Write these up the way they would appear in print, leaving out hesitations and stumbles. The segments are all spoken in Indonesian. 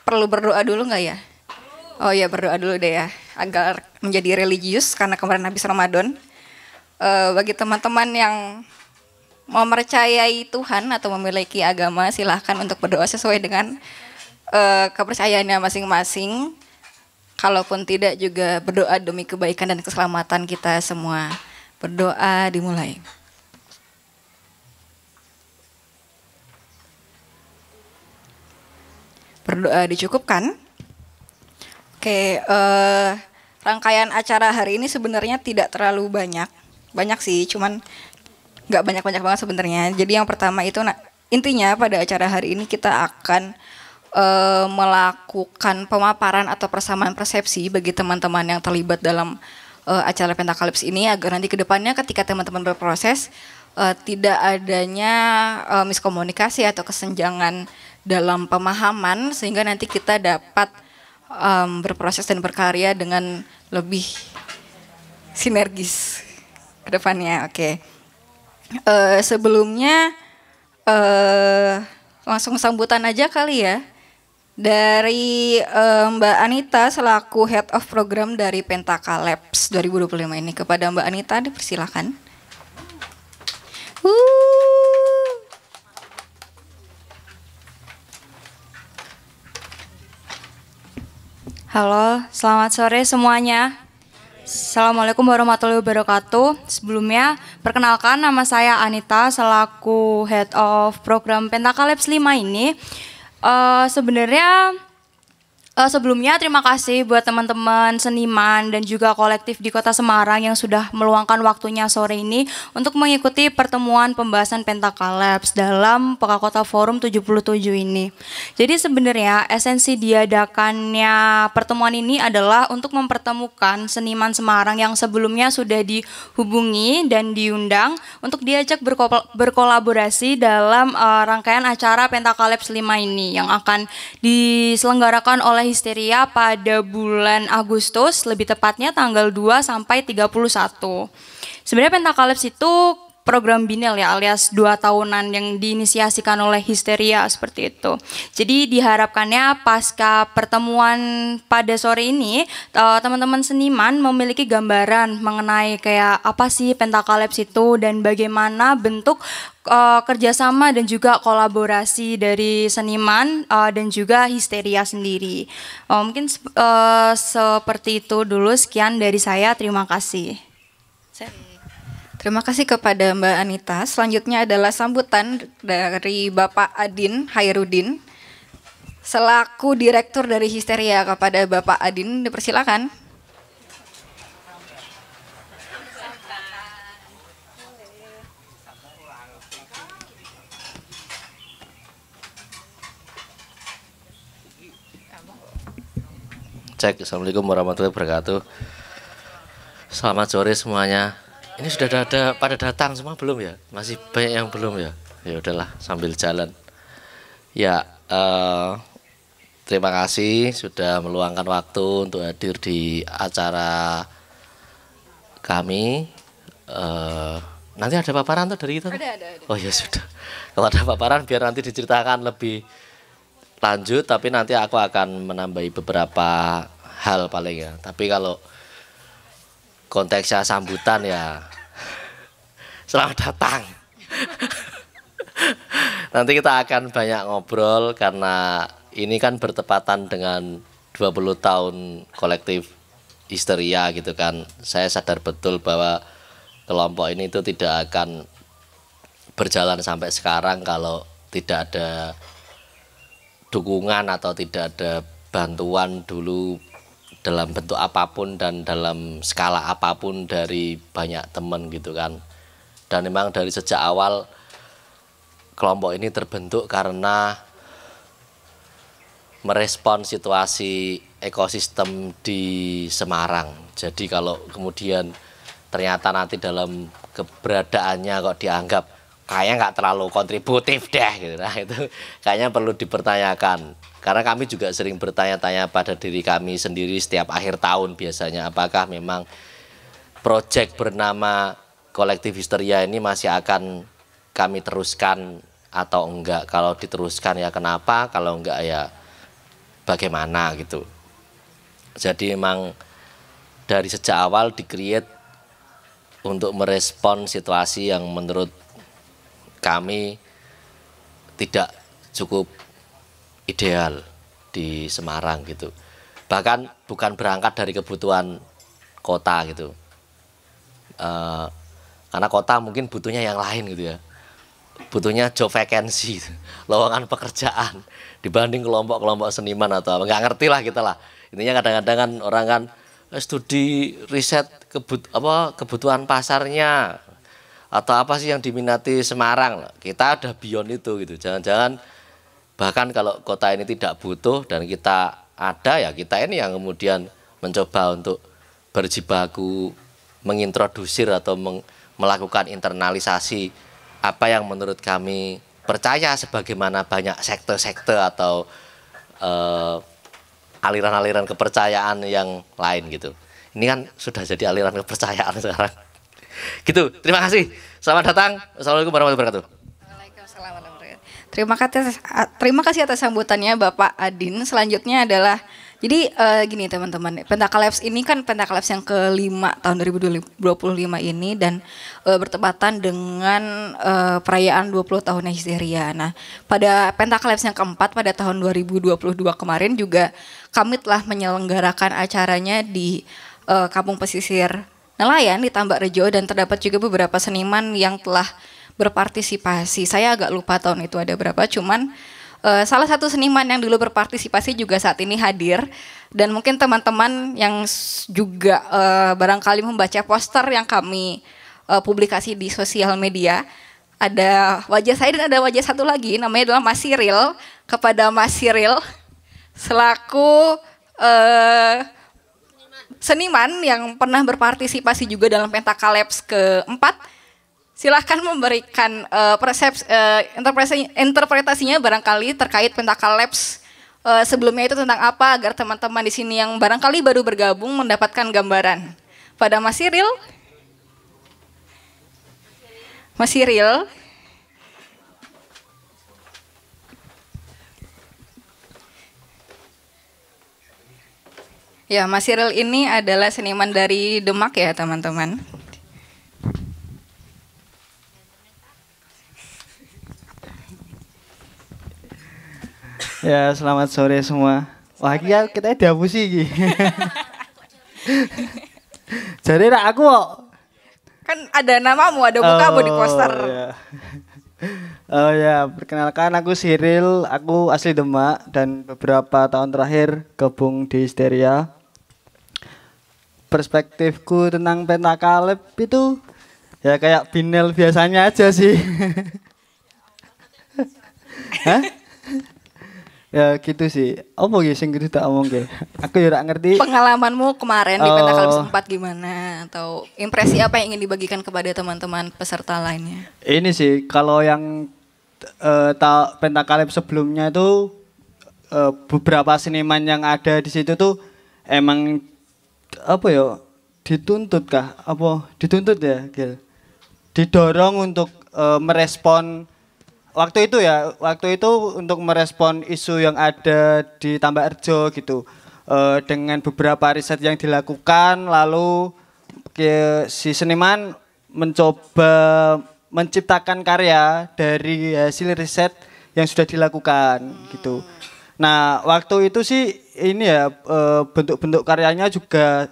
perlu berdoa dulu nggak ya? Oh ya, berdoa dulu deh ya, agar menjadi religius karena kemarin habis Ramadan. Bagi teman-teman yang mempercayai Tuhan atau memiliki agama, silahkan untuk berdoa sesuai dengan kepercayaannya masing-masing. Kalaupun tidak, juga berdoa demi kebaikan dan keselamatan kita semua. Berdoa dimulai. Berdoa dicukupkan. Oke, rangkaian acara hari ini sebenarnya tidak terlalu banyak. Banyak sih, cuman nggak banyak-banyak banget sebenarnya. Jadi yang pertama itu, intinya pada acara hari ini kita akan melakukan pemaparan atau persamaan persepsi bagi teman-teman yang terlibat dalam acara Pentakalips ini, agar nanti ke depannya ketika teman-teman berproses tidak adanya miskomunikasi atau kesenjangan dalam pemahaman, sehingga nanti kita dapat berproses dan berkarya dengan lebih sinergis ke depannya. Oke. Sebelumnya langsung sambutan aja kali ya. Dari Mbak Anita selaku Head of Program dari Pentakalips 2025 ini. Kepada Mbak Anita dipersilakan. Halo, selamat sore semuanya. Assalamualaikum warahmatullahi wabarakatuh. Sebelumnya, perkenalkan nama saya Anita selaku Head of Program Pentakalips 5 ini. Sebelumnya terima kasih buat teman-teman seniman dan juga kolektif di Kota Semarang yang sudah meluangkan waktunya sore ini untuk mengikuti pertemuan pembahasan Pentakalips dalam Pekakota Forum 77 ini. Jadi sebenarnya esensi diadakannya pertemuan ini adalah untuk mempertemukan seniman Semarang yang sebelumnya sudah dihubungi dan diundang untuk diajak berkolaborasi dalam rangkaian acara Pentakalips 5 ini yang akan diselenggarakan oleh Histeria pada bulan Agustus, lebih tepatnya tanggal 2 sampai 31. Sebenarnya Pentakalips itu program binel ya, alias 2 tahunan yang diinisiasikan oleh Histeria seperti itu. Jadi diharapkannya pasca pertemuan pada sore ini, teman-teman seniman memiliki gambaran mengenai kayak apa sih Pentakalips itu dan bagaimana bentuk kerjasama dan juga kolaborasi dari seniman dan juga Histeria sendiri. Mungkin seperti itu dulu, sekian dari saya, terima kasih. Terima kasih kepada Mbak Anita. Selanjutnya adalah sambutan dari Bapak Adin Hairudin selaku Direktur dari Histeria. Kepada Bapak Adin dipersilakan. Cek. Assalamualaikum warahmatullahi wabarakatuh. Selamat sore semuanya. Ini sudah ada pada datang semua belum ya? Masih banyak yang belum ya? Ya udahlah, sambil jalan. Ya, terima kasih sudah meluangkan waktu untuk hadir di acara kami. Nanti ada paparan tuh dari kita? Ada. Oh ya sudah. Kalau ada paparan biar nanti diceritakan lebih lanjut, tapi nanti aku akan menambahi beberapa hal paling ya. Tapi kalau konteksnya sambutan ya selamat datang. Nanti kita akan banyak ngobrol karena ini kan bertepatan dengan 20 tahun kolektif Histeria gitu kan. Saya sadar betul bahwa kelompok ini itu tidak akan berjalan sampai sekarang kalau tidak ada dukungan atau tidak ada bantuan dulu dalam bentuk apapun dan dalam skala apapun dari banyak teman gitu kan. Dan memang dari sejak awal kelompok ini terbentuk karena merespon situasi ekosistem di Semarang. Jadi kalau kemudian ternyata nanti dalam keberadaannya kok dianggap kayaknya nggak terlalu kontributif deh gitu. Nah itu kayaknya perlu dipertanyakan. Karena kami juga sering bertanya-tanya pada diri kami sendiri setiap akhir tahun biasanya, apakah memang proyek bernama Kolektif Histeria ini masih akan kami teruskan atau enggak. Kalau diteruskan ya kenapa, kalau enggak ya bagaimana gitu. Jadi emang dari sejak awal di-create untuk merespon situasi yang menurut kami tidak cukup ideal di Semarang gitu. Bahkan bukan berangkat dari kebutuhan kota gitu. Karena kota mungkin butuhnya yang lain gitu ya. Butuhnya job vacancy, lowongan pekerjaan dibanding kelompok-kelompok seniman atau apa. Nggak ngerti lah kita lah. Intinya kadang-kadang kan orang kan studi riset kebutuhan pasarnya atau apa sih yang diminati Semarang. Kita ada beyond itu gitu. Jangan-jangan bahkan kalau kota ini tidak butuh dan kita ada, ya kita ini yang kemudian mencoba untuk berjibaku mengintrodusir atau melakukan internalisasi apa yang menurut kami percaya, sebagaimana banyak sekte-sekte atau aliran-aliran kepercayaan yang lain gitu. Ini kan sudah jadi aliran kepercayaan sekarang. Gitu, terima kasih. Selamat datang. Assalamualaikum warahmatullahi wabarakatuh. Waalaikumsalam warahmatullahi wabarakatuh. Terima kasih atas sambutannya Bapak Adin. Selanjutnya adalah, jadi gini teman-teman, Pentakalabs ini kan Pentakalabs yang kelima tahun 2025 ini, dan bertepatan dengan perayaan 20 tahunnya Histeria. Nah, pada Pentakalabs yang keempat pada tahun 2022 kemarin juga kami telah menyelenggarakan acaranya di Kampung Pesisir Nelayan di Tambak Rejo, dan terdapat juga beberapa seniman yang telah berpartisipasi. Saya agak lupa tahun itu ada berapa, cuman salah satu seniman yang dulu berpartisipasi juga saat ini hadir, dan mungkin teman-teman yang juga barangkali membaca poster yang kami publikasi di sosial media, ada wajah saya dan ada wajah satu lagi namanya adalah Mas Cyril. Kepada Mas Cyril selaku seniman yang pernah berpartisipasi juga dalam Pentakalabs keempat, silahkan memberikan interpretasinya barangkali terkait Pentakalabs sebelumnya itu tentang apa, agar teman-teman di sini yang barangkali baru bergabung mendapatkan gambaran. Pada Mas Cyril. Mas Cyril. Ya, Mas Cyril ini adalah seniman dari Demak ya teman-teman. Ya, selamat sore semua. Wah, kita dihapusi iki. Jadi aku kok. Kan ada namamu, ada mukamu di poster. Ya. Oh ya, perkenalkan aku Cyril, aku asli Demak dan beberapa tahun terakhir gabung di Histeria. Perspektifku tentang Pentakalabs itu ya kayak Binel biasanya aja sih. Hah? Ya gitu sih. Apa gitu sing kudu tak omong ge? Aku ya ora ngerti. Pengalamanmu kemarin di Pentakalabs 4 gimana, atau impresi apa yang ingin dibagikan kepada teman-teman peserta lainnya? Ini sih kalau yang Pentakalabs sebelumnya itu beberapa seniman yang ada di situ tuh emang apa ya, dituntut kah? Apa dituntut ya, Gil? Didorong untuk merespon waktu itu untuk merespon isu yang ada di Tambak Rejo gitu, dengan beberapa riset yang dilakukan, lalu si seniman mencoba menciptakan karya dari hasil riset yang sudah dilakukan gitu. Nah, waktu itu sih ini ya, bentuk-bentuk karyanya juga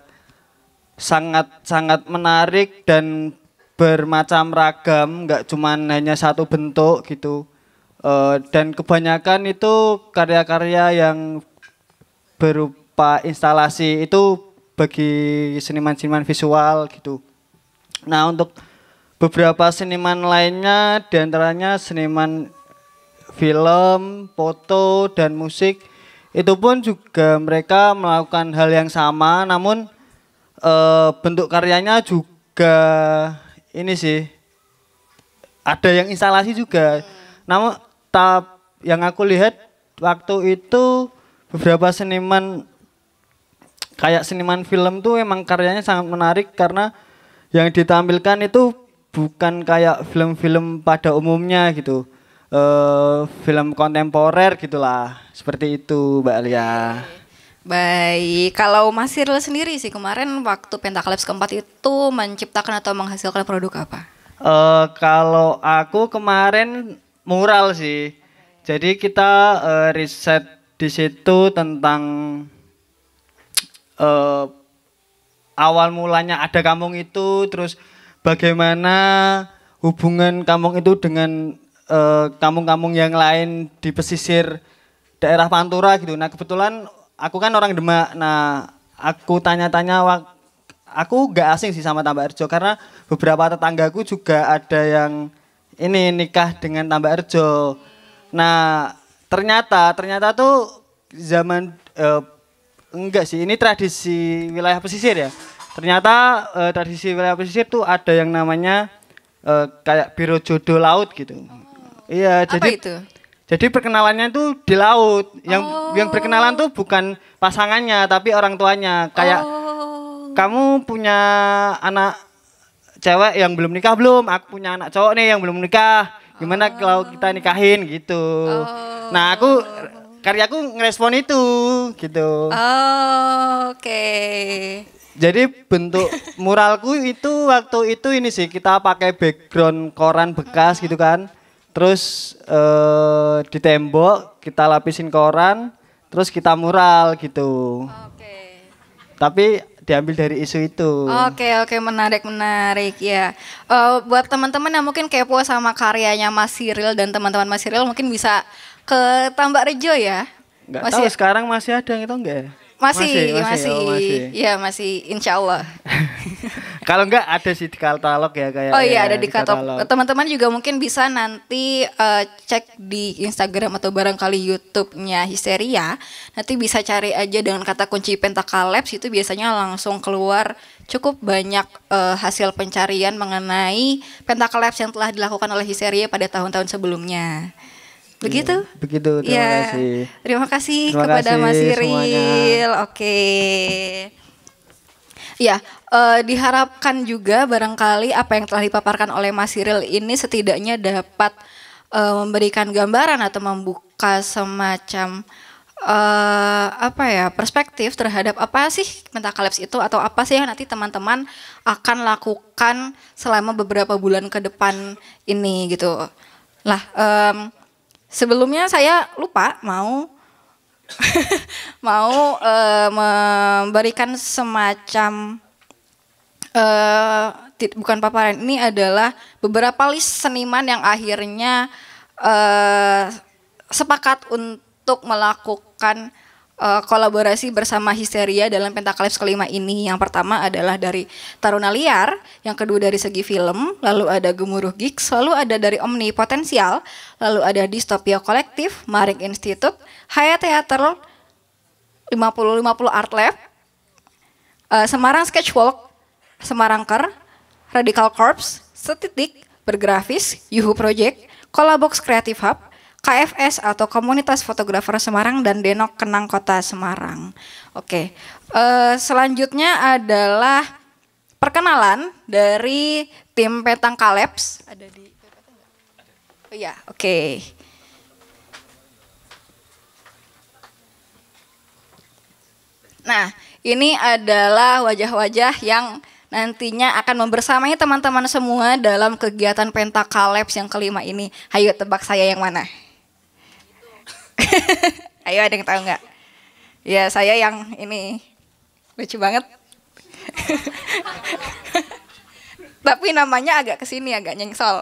sangat menarik dan bermacam ragam, nggak cuman hanya satu bentuk gitu. Dan kebanyakan itu karya-karya yang berupa instalasi itu bagi seniman-seniman visual gitu. Nah, untuk beberapa seniman lainnya, diantaranya seniman film, foto, dan musik, itu pun juga mereka melakukan hal yang sama, namun bentuk karyanya juga ini sih, ada yang instalasi juga. Namun yang aku lihat waktu itu beberapa seniman kayak seniman film tuh emang karyanya sangat menarik, karena yang ditampilkan itu bukan kayak film-film pada umumnya gitu. film kontemporer gitulah. Seperti itu Mbak Alia. Baik, kalau Mas Siril sendiri sih kemarin waktu Pentaklabs keempat itu menciptakan atau menghasilkan produk apa? Kalau aku kemarin mural sih. Jadi kita riset di situ tentang awal mulanya ada kampung itu, terus bagaimana hubungan kampung itu dengan kampung-kampung yang lain di pesisir daerah Pantura gitu. Nah kebetulan aku kan orang Demak. Nah aku tanya-tanya, aku gak asing sih sama Tambak Rejo karena beberapa tetanggaku juga ada yang ini nikah dengan Tambak Rejo. Nah ternyata tuh zaman enggak sih, ini tradisi wilayah pesisir ya. Ternyata tradisi wilayah pesisir tuh ada yang namanya kayak biro jodoh laut gitu. Iya, Apa itu? Jadi perkenalannya tuh di laut. Yang berkenalan tuh bukan pasangannya tapi orang tuanya. Kayak kamu punya anak cewek yang belum nikah belum? Aku punya anak cowok nih yang belum nikah. Gimana kalau kita nikahin gitu. Nah, karyaku ngerespon itu gitu. Oke. Jadi bentuk muralku itu waktu itu ini sih, kita pakai background koran bekas gitu kan. Terus di tembok kita lapisin koran, terus kita mural gitu. Oke. Tapi diambil dari isu itu. Oke, menarik ya. Buat teman-teman yang mungkin kepo sama karyanya Mas Siril dan teman-teman Mas Siril mungkin bisa ke Tambak Rejo ya. Enggak tahu sekarang masih ada itu enggak? Masih. Iya, masih insya Allah. Kalau enggak ada sih di katalog ya kayak. Oh iya, ada di katalog. Teman-teman juga mungkin bisa nanti cek di Instagram atau barangkali YouTube-nya Histeria. Nanti bisa cari aja dengan kata kunci Pentaklabs, itu biasanya langsung keluar cukup banyak hasil pencarian mengenai Pentaklabs yang telah dilakukan oleh Histeria pada tahun-tahun sebelumnya. Begitu? Begitu, terima kasih. Terima kasih Terima kepada kasih Mas Siril. semuanya. Oke. Ya, diharapkan juga barangkali apa yang telah dipaparkan oleh Mas Siril ini setidaknya dapat memberikan gambaran atau membuka semacam perspektif terhadap apa sih Pentaklabs itu atau apa sih yang nanti teman-teman akan lakukan selama beberapa bulan ke depan ini gitu. Lah, sebelumnya saya lupa mau memberikan semacam bukan paparan, ini adalah beberapa list seniman yang akhirnya sepakat untuk melakukan kolaborasi bersama Histeria dalam Pentaklabs kelima ini. Yang pertama adalah dari Taruna Liar, yang kedua dari Segi Film, lalu ada Gemuruh Gigs, lalu ada dari Omni Potensial, lalu ada Dystopia Kolektif, Maring Institute, Hayat Theater, 50 Art Lab, Semarang Sketchwalk, Semarangker, Radical Corps, Setitik, Bergrafis, Yuhu Project, Kolabox Creative Hub, KFS atau Komunitas Fotografer Semarang, dan Denok Kenang Kota Semarang. Oke, selanjutnya adalah perkenalan dari tim Pentaklabs. Ada di Oh iya, oke. Nah, ini adalah wajah-wajah yang nantinya akan membersamai teman-teman semua dalam kegiatan Pentaklabs yang kelima ini. Ayo tebak saya yang mana? Ayo, ada yang tahu nggak? Ya, saya yang ini. Lucu banget. Tapi namanya agak kesini, agak nyengsol.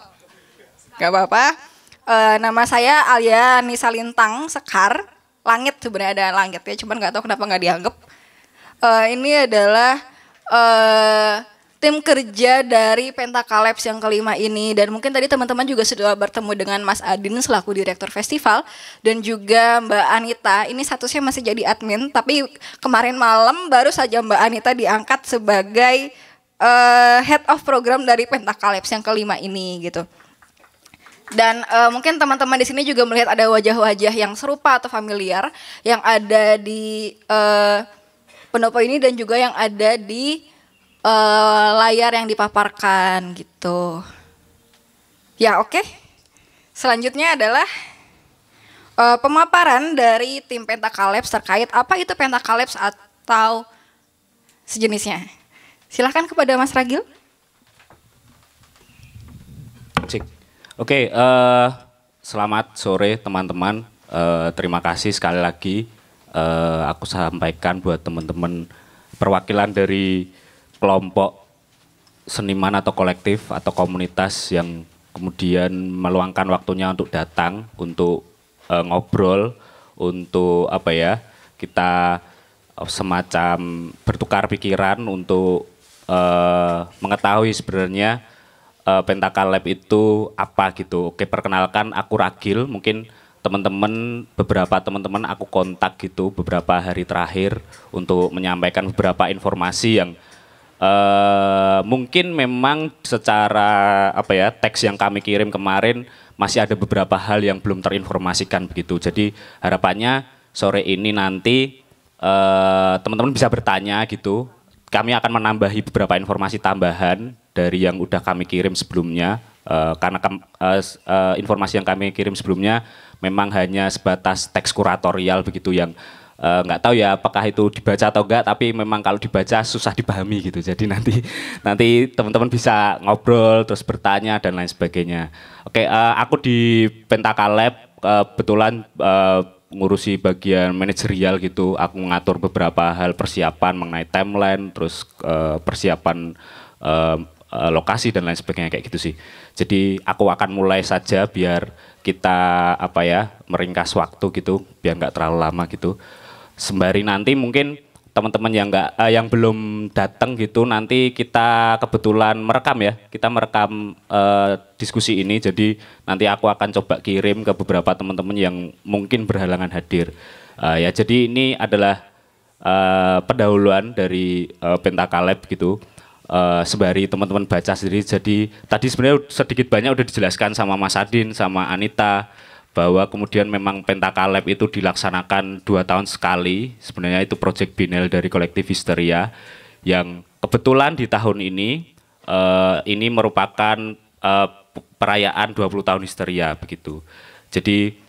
Gak apa-apa. Nama saya Alia Nisa Lintang Sekar. Langit, sebenarnya ada langit ya, cuman nggak tahu kenapa nggak dianggap. Ini adalah tim kerja dari Pentaklabs yang kelima ini, dan mungkin tadi teman-teman juga sudah bertemu dengan Mas Adin selaku direktur festival dan juga Mbak Anita. Ini statusnya masih jadi admin, tapi kemarin malam baru saja Mbak Anita diangkat sebagai head of program dari Pentaklabs yang kelima ini gitu. Dan mungkin teman-teman di sini juga melihat ada wajah-wajah yang serupa atau familiar yang ada di pendopo ini dan juga yang ada di layar yang dipaparkan gitu. Ya, oke. Selanjutnya adalah pemaparan dari tim Pentakalabs terkait apa itu Pentakalabs atau sejenisnya. Silahkan kepada Mas Ragil. Cik. Oke, selamat sore teman-teman. Terima kasih sekali lagi aku sampaikan buat teman-teman perwakilan dari kelompok seniman atau kolektif atau komunitas yang kemudian meluangkan waktunya untuk datang, untuk ngobrol, untuk apa ya, kita semacam bertukar pikiran untuk mengetahui sebenarnya Pentakalab itu apa gitu. Oke, perkenalkan aku Ragil, mungkin beberapa teman-teman aku kontak gitu beberapa hari terakhir untuk menyampaikan beberapa informasi yang mungkin memang secara apa ya, teks yang kami kirim kemarin masih ada beberapa hal yang belum terinformasikan begitu. Jadi harapannya sore ini nanti teman-teman bisa bertanya gitu. Kami akan menambahi beberapa informasi tambahan dari yang udah kami kirim sebelumnya. Karena informasi yang kami kirim sebelumnya memang hanya sebatas teks kuratorial begitu yang nggak tahu ya apakah itu dibaca atau enggak, tapi memang kalau dibaca susah dipahami gitu. Jadi nanti teman-teman bisa ngobrol terus bertanya dan lain sebagainya. Oke, aku di Pentakalab kebetulan ngurusi bagian manajerial gitu. Aku mengatur beberapa hal persiapan mengenai timeline, terus persiapan lokasi dan lain sebagainya kayak gitu sih. Jadi aku akan mulai saja biar kita apa ya, meringkas waktu gitu, biar nggak terlalu lama gitu. Sembari nanti mungkin teman-teman yang belum datang gitu, nanti kita kebetulan merekam ya, kita merekam diskusi ini. Jadi nanti aku akan coba kirim ke beberapa teman-teman yang mungkin berhalangan hadir. Ya, jadi ini adalah pendahuluan dari Pentakalab gitu. Sembari teman-teman baca sendiri. Jadi tadi sebenarnya sedikit banyak udah dijelaskan sama Mas Adin, sama Anita, bahwa kemudian memang Pentakalab itu dilaksanakan 2 tahun sekali. Sebenarnya itu proyek binel dari kolektif Histeria yang kebetulan di tahun ini merupakan perayaan 20 tahun Histeria begitu. Jadi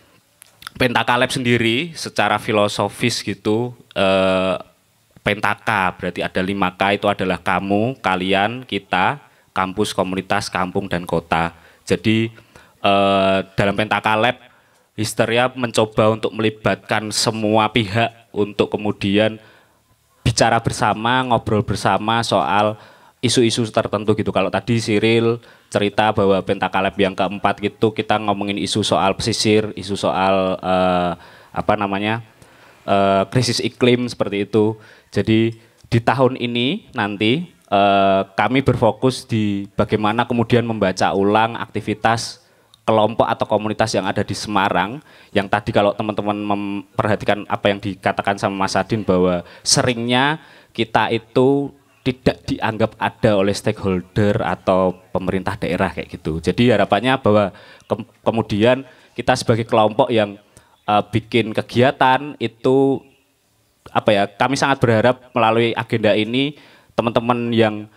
Pentakalab sendiri secara filosofis gitu, Pentaka berarti ada 5K, itu adalah kamu, kalian, kita, kampus, komunitas, kampung, dan kota. Jadi dalam Pentakalab Histeria mencoba untuk melibatkan semua pihak untuk kemudian bicara bersama, ngobrol bersama soal isu-isu tertentu gitu. Kalau tadi Cyril cerita bahwa Pentakalab yang keempat gitu kita ngomongin isu soal pesisir, isu soal krisis iklim seperti itu. Jadi di tahun ini nanti kami berfokus di bagaimana kemudian membaca ulang aktivitas kelompok atau komunitas yang ada di Semarang, yang tadi kalau teman-teman memperhatikan apa yang dikatakan sama Mas Adin bahwa seringnya kita itu tidak dianggap ada oleh stakeholder atau pemerintah daerah kayak gitu. Jadi harapannya bahwa kemudian kita sebagai kelompok yang bikin kegiatan itu apa ya, kami sangat berharap melalui agenda ini teman-teman yang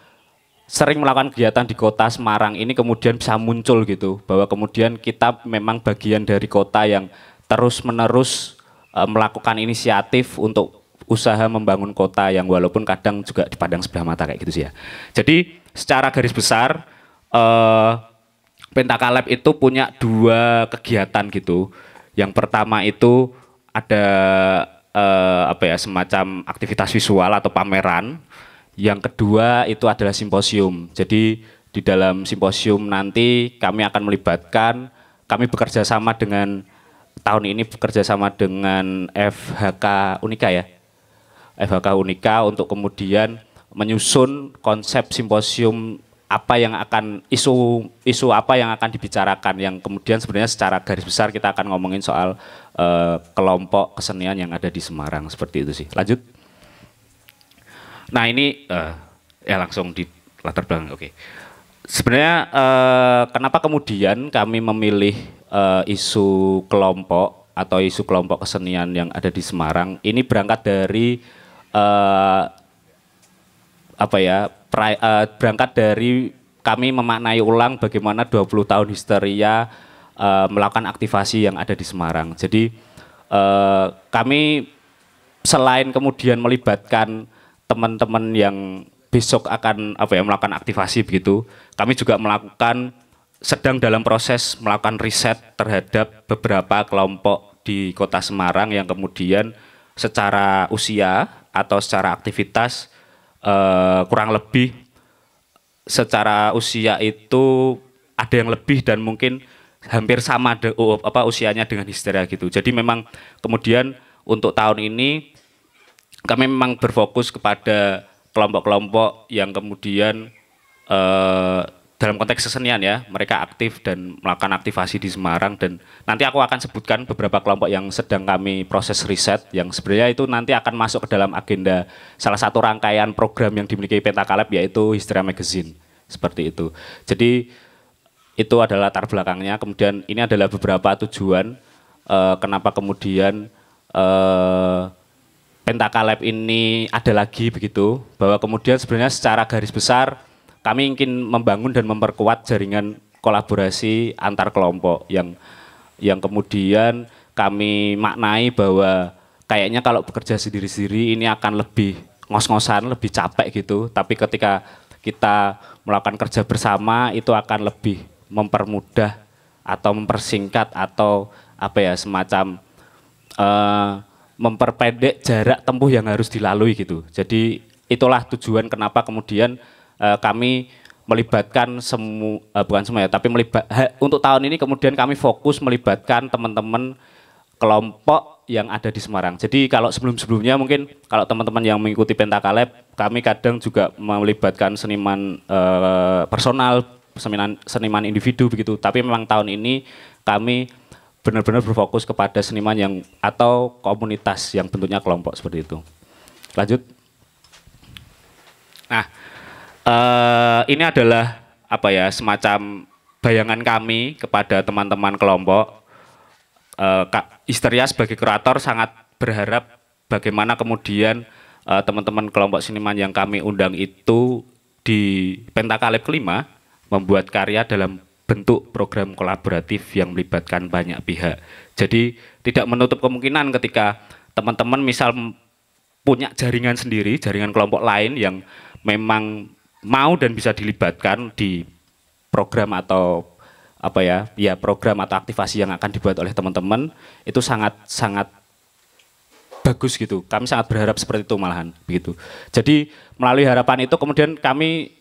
sering melakukan kegiatan di kota Semarang ini kemudian bisa muncul gitu, bahwa kemudian kita memang bagian dari kota yang terus-menerus melakukan inisiatif untuk usaha membangun kota yang walaupun kadang juga dipandang sebelah mata kayak gitu sih ya. Jadi secara garis besar Pentakalab itu punya 2 kegiatan gitu. Yang pertama itu ada semacam aktivitas visual atau pameran. Yang kedua itu adalah simposium. Jadi di dalam simposium nanti kami akan melibatkan, kami bekerja sama dengan tahun ini bekerja sama dengan FHK Unika ya. FHK Unika untuk kemudian menyusun konsep simposium apa yang akan isu apa yang akan dibicarakan, yang kemudian sebenarnya secara garis besar kita akan ngomongin soal kelompok kesenian yang ada di Semarang seperti itu sih. Lanjut. Nah ini ya langsung di latar belakang. Oke. Sebenarnya kenapa kemudian kami memilih isu kelompok atau isu kelompok kesenian yang ada di Semarang ini berangkat dari berangkat dari kami memaknai ulang bagaimana 20 tahun Histeria melakukan aktivasi yang ada di Semarang. Jadi kami selain kemudian melibatkan teman-teman yang besok akan melakukan aktivasi begitu, kami juga sedang dalam proses melakukan riset terhadap beberapa kelompok di Kota Semarang yang kemudian secara usia atau secara aktivitas kurang lebih secara usia itu ada yang lebih dan mungkin hampir sama usianya dengan Histeria gitu. Jadi memang kemudian untuk tahun ini kami memang berfokus kepada kelompok-kelompok yang kemudian dalam konteks kesenian ya, mereka aktif dan melakukan aktivasi di Semarang, dan nanti aku akan sebutkan beberapa kelompok yang sedang kami proses riset yang sebenarnya itu nanti akan masuk ke dalam agenda salah satu rangkaian program yang dimiliki Pentakaleb yaitu Histeria Magazine, seperti itu. Jadi itu adalah latar belakangnya, kemudian ini adalah beberapa tujuan kenapa kemudian Pentakaleb ini ada lagi begitu, bahwa kemudian sebenarnya secara garis besar kami ingin membangun dan memperkuat jaringan kolaborasi antar kelompok yang kemudian kami maknai bahwa kayaknya kalau bekerja sendiri-sendiri ini akan lebih ngos-ngosan, lebih capek gitu, tapi ketika kita melakukan kerja bersama itu akan lebih mempermudah atau mempersingkat atau semacam memperpendek jarak tempuh yang harus dilalui gitu. Jadi itulah tujuan kenapa kemudian kami melibatkan untuk tahun ini kemudian kami fokus melibatkan teman-teman kelompok yang ada di Semarang. Jadi kalau sebelum-sebelumnya mungkin kalau teman-teman yang mengikuti Pentakaleb, kami kadang juga melibatkan seniman personal, seniman individu begitu. Tapi memang tahun ini kami benar-benar berfokus kepada seniman yang atau komunitas yang bentuknya kelompok seperti itu. Lanjut. Nah, ini adalah semacam bayangan kami kepada teman-teman kelompok. Histeria sebagai kurator sangat berharap bagaimana kemudian teman-teman kelompok seniman yang kami undang itu di Pentakaleb kelima membuat karya dalam bentuk program kolaboratif yang melibatkan banyak pihak. Jadi tidak menutup kemungkinan ketika teman-teman misal punya jaringan sendiri, jaringan kelompok lain yang memang mau dan bisa dilibatkan di program atau program atau aktivasi yang akan dibuat oleh teman-teman, itu sangat bagus gitu. Kami sangat berharap seperti itu malahan begitu. Jadi melalui harapan itu kemudian kami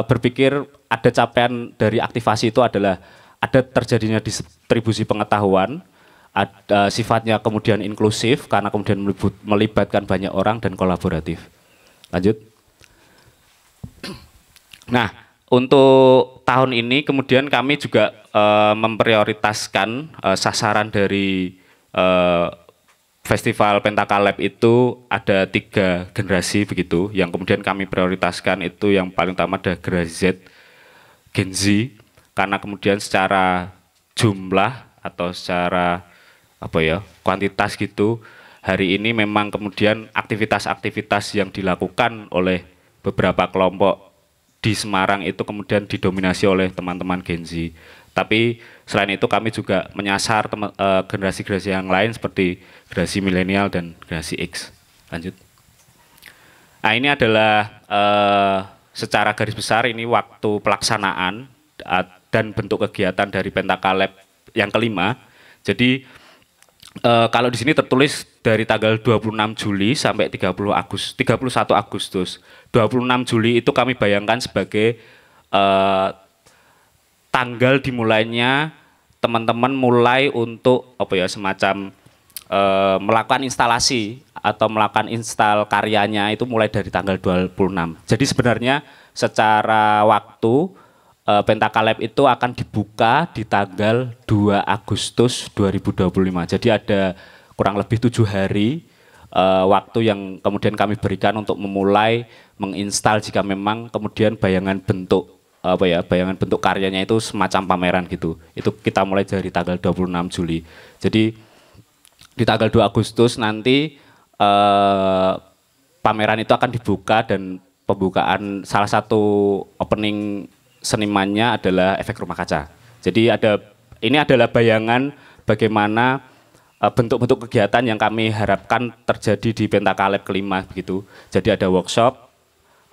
berpikir ada capaian dari aktivasi itu adalah ada terjadinya distribusi pengetahuan, ada sifatnya kemudian inklusif karena kemudian melibatkan banyak orang dan kolaboratif. Lanjut. Nah, untuk tahun ini kemudian kami juga memprioritaskan sasaran dari Festival Pentakaleb itu ada 3 generasi begitu, yang kemudian kami prioritaskan itu yang paling utama ada generasi Z, Gen Z, karena kemudian secara jumlah atau secara kuantitas gitu, hari ini memang kemudian aktivitas-aktivitas yang dilakukan oleh beberapa kelompok di Semarang itu kemudian didominasi oleh teman-teman Gen Z. Tapi selain itu kami juga menyasar generasi-generasi yang lain seperti generasi milenial dan generasi X. Lanjut. Nah, ini adalah secara garis besar ini waktu pelaksanaan dan bentuk kegiatan dari Pentakaleb yang kelima. Jadi kalau di sini tertulis dari tanggal 26 Juli sampai 31 Agustus. 26 Juli itu kami bayangkan sebagai tanggal dimulainya teman-teman mulai untuk semacam melakukan instalasi atau melakukan install karyanya itu mulai dari tanggal 26. Jadi sebenarnya secara waktu Pentakaleb itu akan dibuka di tanggal 2 Agustus 2025. Jadi ada kurang lebih 7 hari waktu yang kemudian kami berikan untuk memulai menginstal jika memang kemudian bayangan bentuk karyanya itu semacam pameran gitu. Itu kita mulai dari tanggal 26 Juli. Jadi di tanggal 2 Agustus nanti pameran itu akan dibuka dan pembukaan salah satu opening senimannya adalah Efek Rumah Kaca. Jadi ada ini adalah bayangan bagaimana bentuk-bentuk kegiatan yang kami harapkan terjadi di Pentakaleb kelima begitu. Jadi ada workshop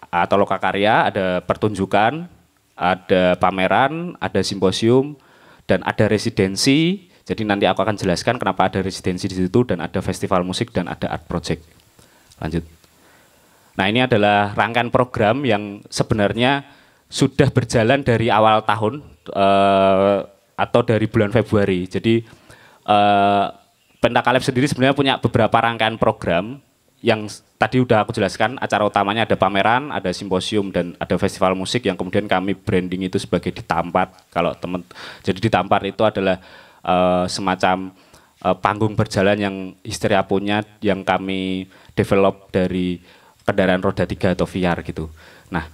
atau lokakarya, ada pertunjukan, ada pameran, ada simposium, dan ada residensi. Jadi nanti aku akan jelaskan kenapa ada residensi di situ, dan ada festival musik dan ada art project. Lanjut. Nah, ini adalah rangkaian program yang sebenarnya sudah berjalan dari awal tahun atau dari bulan Februari. Jadi Pentakaleb sendiri sebenarnya punya beberapa rangkaian program yang tadi udah aku jelaskan. Acara utamanya ada pameran, ada simposium, dan ada festival musik yang kemudian kami branding itu sebagai Ditampar. Jadi Ditampar itu adalah semacam panggung berjalan yang Histeria punya, yang kami develop dari kendaraan roda 3 atau VR gitu. Nah,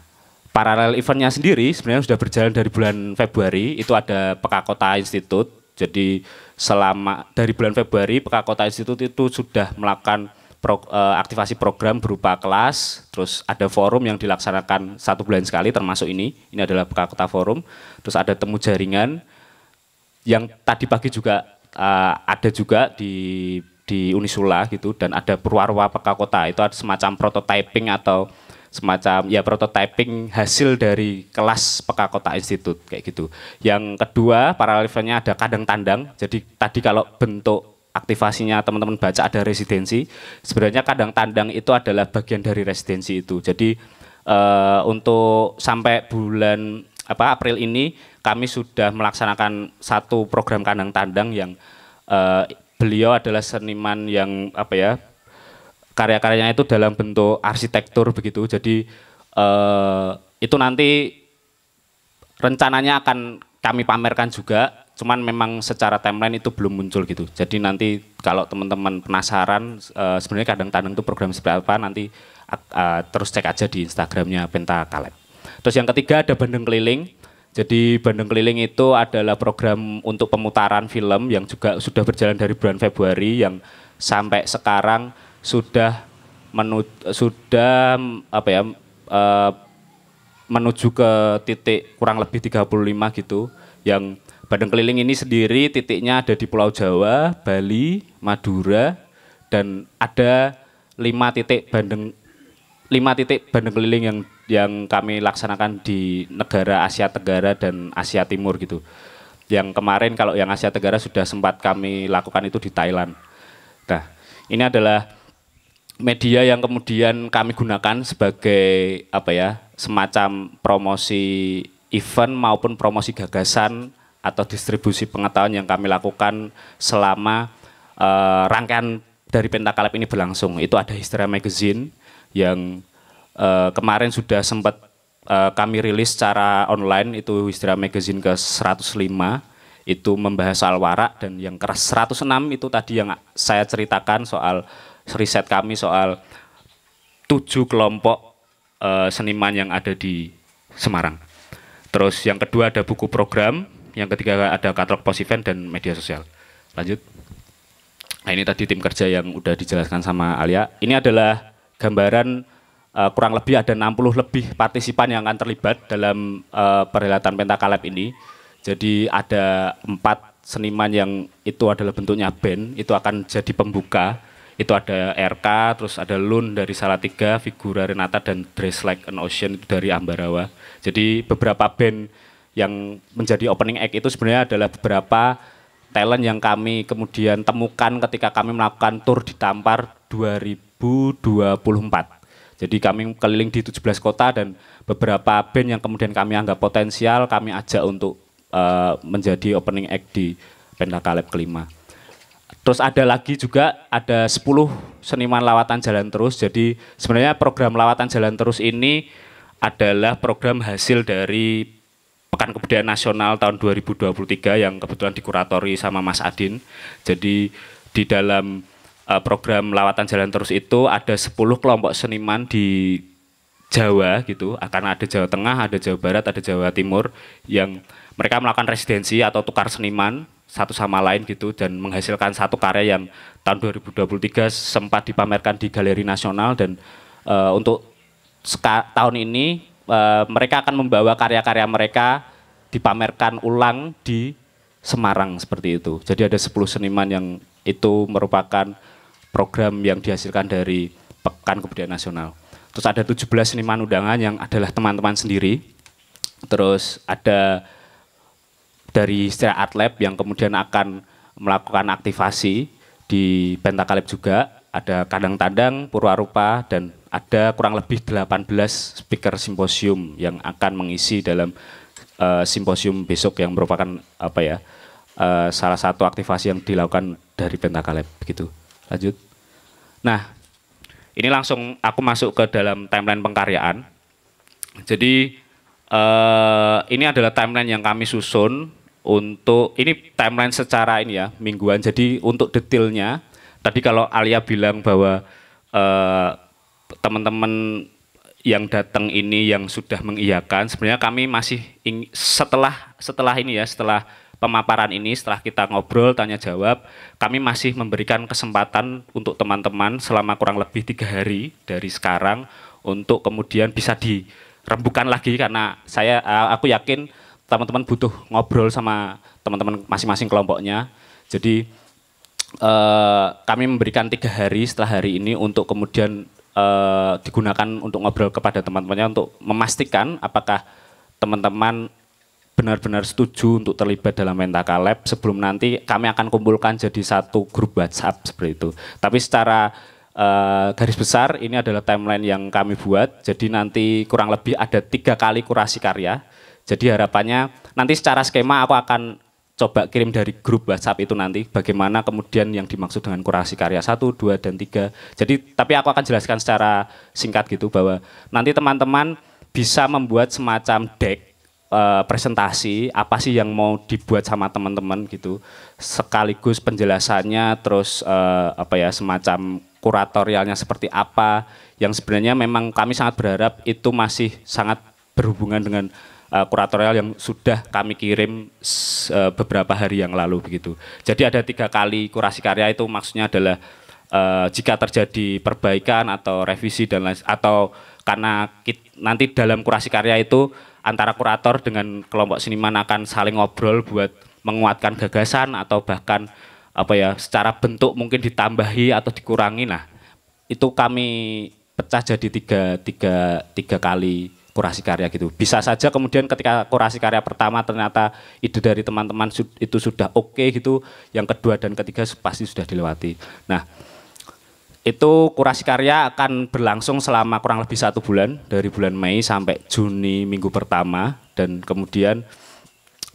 paralel eventnya sendiri sebenarnya sudah berjalan dari bulan Februari. Itu ada Peka Kota Institute. Jadi selama dari bulan Februari Peka Kota Institute itu sudah melakukan aktivasi program berupa kelas, terus ada forum yang dilaksanakan 1 bulan sekali termasuk ini adalah Peka Kota Forum, terus ada temu jaringan yang tadi pagi juga ada juga di Unisula gitu, dan ada Purwarwa Peka Kota, itu ada semacam prototyping atau semacam ya prototyping hasil dari kelas Peka Kota Institute kayak gitu. Yang kedua, paralel eventnya ada Kandang Tandang. Jadi tadi kalau bentuk aktivasinya teman-teman baca ada residensi, sebenarnya Kandang Tandang itu adalah bagian dari residensi itu. Jadi untuk sampai bulan April ini kami sudah melaksanakan satu program Kandang Tandang yang beliau adalah seniman yang karya-karyanya itu dalam bentuk arsitektur begitu. Jadi itu nanti rencananya akan kami pamerkan juga, cuman memang secara timeline itu belum muncul gitu. Jadi nanti kalau teman-teman penasaran sebenarnya Kandang Tandang itu program seperti apa, nanti terus cek aja di Instagramnya Pentakaleb. Terus yang ketiga ada Bandeng Keliling. Jadi Bandeng Keliling itu adalah program untuk pemutaran film yang juga sudah berjalan dari bulan Februari, yang sampai sekarang sudah menuju ke titik kurang lebih 35 gitu. Yang Bandeng Keliling ini sendiri titiknya ada di Pulau Jawa, Bali, Madura, dan ada 5 titik bandeng keliling yang kami laksanakan di negara Asia Tenggara dan Asia Timur gitu. Yang kemarin kalau yang Asia Tenggara sudah sempat kami lakukan itu di Thailand. Nah, ini adalah media yang kemudian kami gunakan sebagai semacam promosi event maupun promosi gagasan atau distribusi pengetahuan yang kami lakukan selama rangkaian dari Pentakaleb ini berlangsung. Itu ada Histeria Magazine yang kemarin sudah sempat kami rilis secara online, itu Histeria Magazine ke 105, itu membahas soal warak, dan yang ke 106 itu tadi yang saya ceritakan soal riset kami soal 7 kelompok seniman yang ada di Semarang. Terus yang kedua ada buku program, yang ketiga ada katalog pos event dan media sosial. Lanjut. Nah, ini tadi tim kerja yang udah dijelaskan sama Alia. Ini adalah gambaran kurang lebih ada 60 lebih partisipan yang akan terlibat dalam perhelatan Pentakaleb ini. Jadi ada 4 seniman yang itu adalah bentuknya band, itu akan jadi pembuka. Itu ada RK, terus ada Lun dari Salatiga, Figura Renata, dan Dress Like an Ocean itu dari Ambarawa. Jadi beberapa band yang menjadi opening act itu sebenarnya adalah beberapa talent yang kami kemudian temukan ketika kami melakukan tour Ditampar 2024. Jadi kami keliling di 17 kota, dan beberapa band yang kemudian kami anggap potensial kami ajak untuk menjadi opening act di Pentakaleb kelima. Terus ada lagi juga ada 10 seniman lawatan jalan terus. Jadi sebenarnya program lawatan jalan terus ini adalah program hasil dari Pekan Kebudayaan Nasional tahun 2023 yang kebetulan dikuratori sama Mas Adin. Jadi di dalam program lawatan jalan terus itu ada 10 kelompok seniman di Jawa gitu. Akan ada Jawa Tengah, ada Jawa Barat, ada Jawa Timur, yang mereka melakukan residensi atau tukar seniman satu sama lain gitu, dan menghasilkan satu karya yang tahun 2023 sempat dipamerkan di Galeri Nasional. Dan untuk tahun ini mereka akan membawa karya-karya mereka dipamerkan ulang di Semarang seperti itu. Jadi ada 10 seniman yang itu merupakan program yang dihasilkan dari Pekan Kebudayaan Nasional. Terus ada 17 seniman undangan yang adalah teman-teman sendiri. Terus ada dari Istria Art Lab yang kemudian akan melakukan aktivasi di Pentakaleb juga. Ada Kandang Tandang, Purwarupa, dan ada kurang lebih 18 speaker simposium yang akan mengisi dalam simposium besok yang merupakan salah satu aktivasi yang dilakukan dari Pentakaleb begitu. Lanjut. Nah, ini langsung aku masuk ke dalam timeline pengkaryaan. Jadi ini adalah timeline yang kami susun untuk ini timeline secara ini ya mingguan. Jadi untuk detailnya tadi kalau Alia bilang bahwa teman-teman yang datang ini yang sudah mengiyakan, sebenarnya kami masih setelah ini ya, setelah pemaparan ini, setelah kita ngobrol, tanya jawab, kami masih memberikan kesempatan untuk teman-teman selama kurang lebih 3 hari dari sekarang untuk kemudian bisa dirembukan lagi karena aku yakin teman-teman butuh ngobrol sama teman-teman masing-masing kelompoknya. Jadi kami memberikan 3 hari setelah hari ini untuk kemudian digunakan untuk ngobrol kepada teman-temannya untuk memastikan apakah teman-teman benar-benar setuju untuk terlibat dalam Pentakaleb sebelum nanti kami akan kumpulkan jadi satu grup WhatsApp seperti itu. Tapi secara garis besar ini adalah timeline yang kami buat. Jadi nanti kurang lebih ada 3 kali kurasi karya. Jadi harapannya nanti secara skema aku akan coba kirim dari grup WhatsApp itu nanti bagaimana kemudian yang dimaksud dengan kurasi karya 1, 2, dan 3. Jadi tapi aku akan jelaskan secara singkat gitu bahwa nanti teman-teman bisa membuat semacam deck presentasi apa sih yang mau dibuat sama teman-teman gitu. Sekaligus penjelasannya terus semacam kuratorialnya seperti apa yang sebenarnya memang kami sangat berharap itu masih sangat berhubungan dengan kuratorial yang sudah kami kirim beberapa hari yang lalu begitu. Jadi ada 3 kali kurasi karya itu maksudnya adalah jika terjadi perbaikan atau revisi dan lain atau karena nanti dalam kurasi karya itu antara kurator dengan kelompok seniman akan saling ngobrol buat menguatkan gagasan atau bahkan secara bentuk mungkin ditambahi atau dikurangi. Nah, itu kami pecah jadi tiga kali kurasi karya gitu. Bisa saja kemudian ketika kurasi karya pertama ternyata ide dari teman-teman itu sudah oke gitu, yang kedua dan ketiga pasti sudah dilewati. Nah, itu kurasi karya akan berlangsung selama kurang lebih 1 bulan, dari bulan Mei sampai Juni minggu pertama, dan kemudian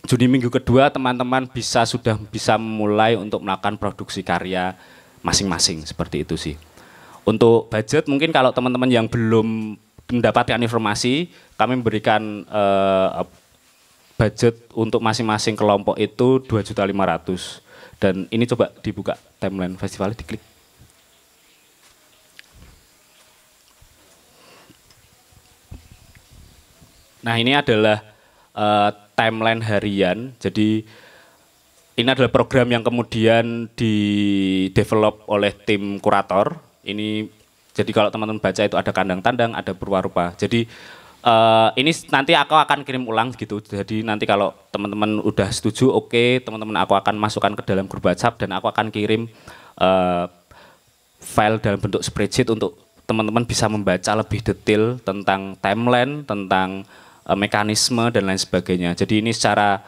Juni minggu kedua teman-teman sudah bisa mulai untuk melakukan produksi karya masing-masing, seperti itu sih. Untuk budget mungkin kalau teman-teman yang belum mendapatkan informasi, kami memberikan budget untuk masing-masing kelompok itu 2.500.000. Dan ini coba dibuka timeline festival, diklik. Nah, ini adalah timeline harian. Jadi ini adalah program yang kemudian di-develop oleh tim kurator. Ini jadi kalau teman-teman baca itu ada Kandang Tandang, ada Purwarupa. Jadi ini nanti aku akan kirim ulang gitu. Jadi nanti kalau teman-teman udah setuju, oke, teman-teman aku akan masukkan ke dalam grup WhatsApp dan aku akan kirim file dalam bentuk spreadsheet untuk teman-teman bisa membaca lebih detail tentang timeline, tentang mekanisme dan lain sebagainya. Jadi ini secara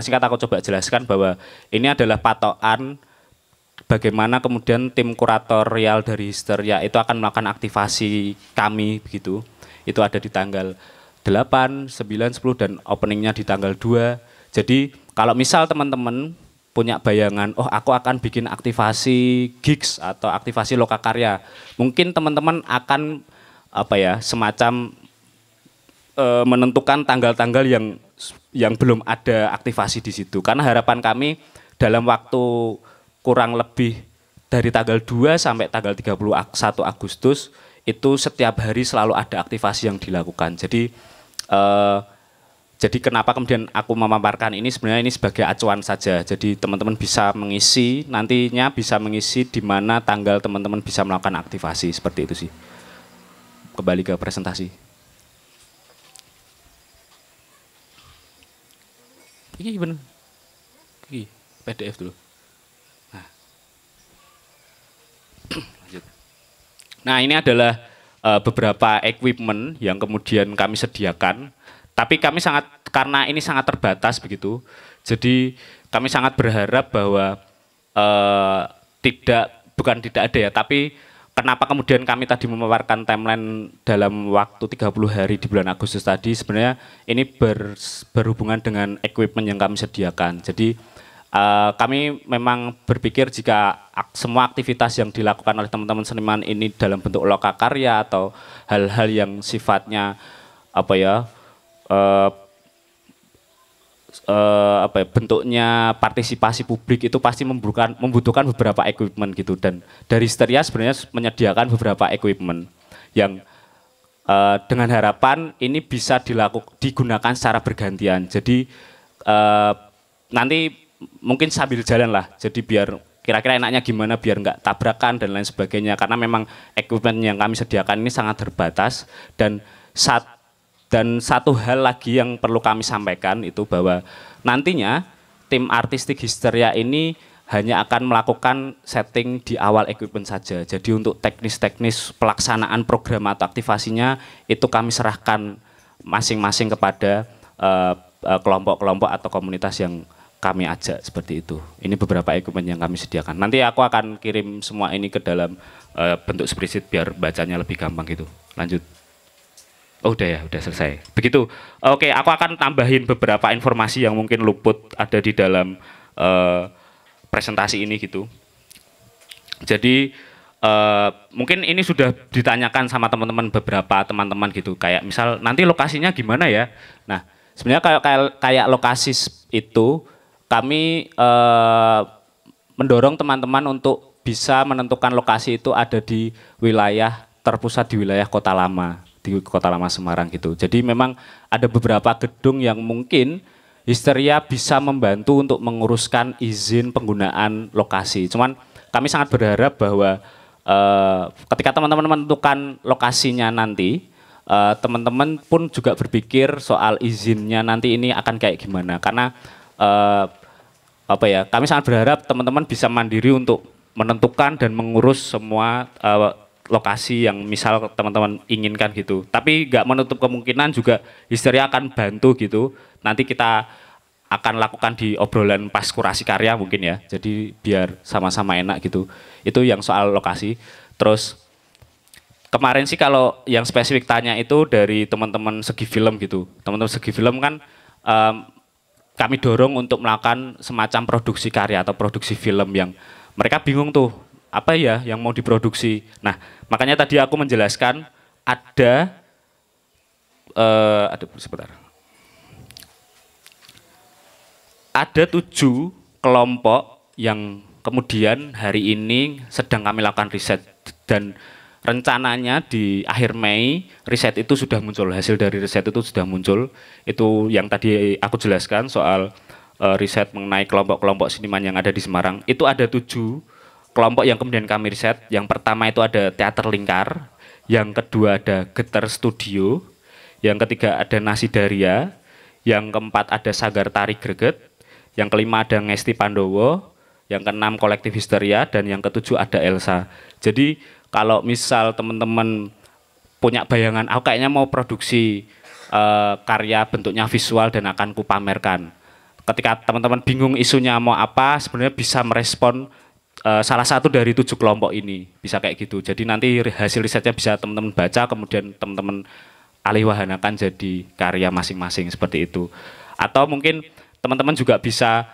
singkat aku coba jelaskan bahwa ini adalah patokan bagaimana kemudian tim kuratorial dari Histeria itu akan melakukan aktivasi kami begitu. Itu ada di tanggal 8, 9, 10 dan openingnya di tanggal 2. Jadi kalau misal teman-teman punya bayangan, oh aku akan bikin aktivasi gigs atau aktivasi lokakarya, mungkin teman-teman akan semacam menentukan tanggal-tanggal yang belum ada aktivasi di situ. Karena harapan kami dalam waktu kurang lebih dari tanggal 2 sampai tanggal 31 Agustus itu setiap hari selalu ada aktivasi yang dilakukan. Jadi kenapa kemudian aku memaparkan ini, sebenarnya ini sebagai acuan saja. Jadi teman-teman bisa mengisi, nantinya bisa mengisi di mana tanggal teman-teman bisa melakukan aktivasi, seperti itu sih. Kembali ke presentasi. Ini benar. PDF dulu. Lanjut. Nah, ini adalah beberapa equipment yang kemudian kami sediakan. Tapi kami karena ini sangat terbatas begitu. Jadi kami sangat berharap bahwa bukan tidak ada ya, tapi kenapa kemudian kami tadi memaparkan timeline dalam waktu 30 hari di bulan Agustus tadi, sebenarnya ini berhubungan dengan equipment yang kami sediakan. Jadi kami memang berpikir jika semua aktivitas yang dilakukan oleh teman-teman seniman ini dalam bentuk lokakarya atau hal-hal yang sifatnya bentuknya partisipasi publik itu pasti membutuhkan beberapa equipment gitu, dan dari Histeria sebenarnya menyediakan beberapa equipment yang dengan harapan ini bisa digunakan secara bergantian. Jadi nanti mungkin sambil jalan lah, jadi biar kira-kira enaknya gimana biar nggak tabrakan dan lain sebagainya, karena memang equipment yang kami sediakan ini sangat terbatas. Dan satu hal lagi yang perlu kami sampaikan itu bahwa nantinya tim artistik Histeria ini hanya akan melakukan setting di awal equipment saja. Jadi untuk teknis-teknis pelaksanaan program atau aktivasinya itu kami serahkan masing-masing kepada kelompok-kelompok atau komunitas yang kami ajak seperti itu. Ini beberapa equipment yang kami sediakan. Nanti aku akan kirim semua ini ke dalam bentuk spreadsheet biar bacanya lebih gampang gitu. Lanjut. Oh udah ya, udah selesai. Begitu. Oke, aku akan tambahin beberapa informasi yang mungkin luput ada di dalam presentasi ini gitu. Jadi mungkin ini sudah ditanyakan sama teman-teman, beberapa teman-teman gitu. Kayak misal nanti lokasinya gimana ya? Nah, sebenarnya kayak lokasi itu kami mendorong teman-teman untuk bisa menentukan lokasi itu ada di wilayah terpusat di wilayah Kota Lama. Di Kota Lama Semarang gitu. Jadi memang ada beberapa gedung yang mungkin Histeria bisa membantu untuk menguruskan izin penggunaan lokasi. Cuman kami sangat berharap bahwa ketika teman-teman menentukan lokasinya nanti, teman-teman pun juga berpikir soal izinnya nanti ini akan kayak gimana. Karena kami sangat berharap teman-teman bisa mandiri untuk menentukan dan mengurus semua lokasi yang misal teman-teman inginkan gitu. Tapi nggak menutup kemungkinan juga Histeria akan bantu gitu. Nanti kita akan lakukan di obrolan pas kurasi karya mungkin ya. Jadi biar sama-sama enak gitu. Itu yang soal lokasi. Terus kemarin sih kalau yang spesifik tanya itu dari teman-teman Segi Film gitu. Teman-teman Segi Film kan kami dorong untuk melakukan semacam produksi karya atau produksi film yang mereka bingung tuh apa ya yang mau diproduksi. Nah, makanya tadi aku menjelaskan ada sebentar. Ada 7 kelompok yang kemudian hari ini sedang kami lakukan riset, dan rencananya di akhir Mei riset itu sudah muncul, hasil dari riset itu sudah muncul. Itu yang tadi aku jelaskan soal riset mengenai kelompok-kelompok seniman yang ada di Semarang. Itu ada 7 kelompok yang kemudian kami riset. Yang pertama itu ada Teater Lingkar, yang kedua ada Getar Studio, yang ketiga ada Nasidaria, yang keempat ada Sanggar Tari Greget, yang kelima ada Ngesti Pandowo, yang keenam Kolektif Histeria, dan yang ketujuh ada Elsa. Jadi kalau misal teman-teman punya bayangan, aku kayaknya mau produksi karya bentuknya visual dan akan kupamerkan. Ketika teman-teman bingung isunya mau apa, sebenarnya bisa merespon salah satu dari 7 kelompok ini, bisa kayak gitu. Jadi nanti hasil risetnya bisa teman-teman baca, kemudian teman-teman alihwahanakan jadi karya masing-masing seperti itu. Atau mungkin teman-teman juga bisa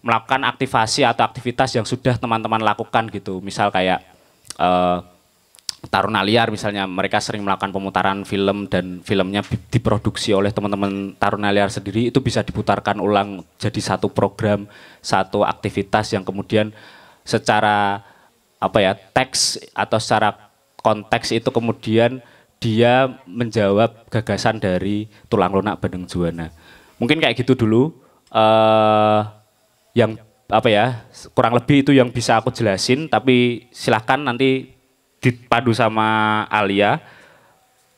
melakukan aktivasi atau aktivitas yang sudah teman-teman lakukan gitu. Misal kayak Taruna Liar misalnya, mereka sering melakukan pemutaran film dan filmnya diproduksi oleh teman-teman Taruna Liar sendiri, itu bisa diputarkan ulang jadi satu program, satu aktivitas yang kemudian secara teks atau secara konteks itu kemudian dia menjawab gagasan dari Tulang Lunak Bandeng Juwana. Mungkin kayak gitu dulu yang kurang lebih itu yang bisa aku jelasin, tapi silahkan nanti dipadu sama Alia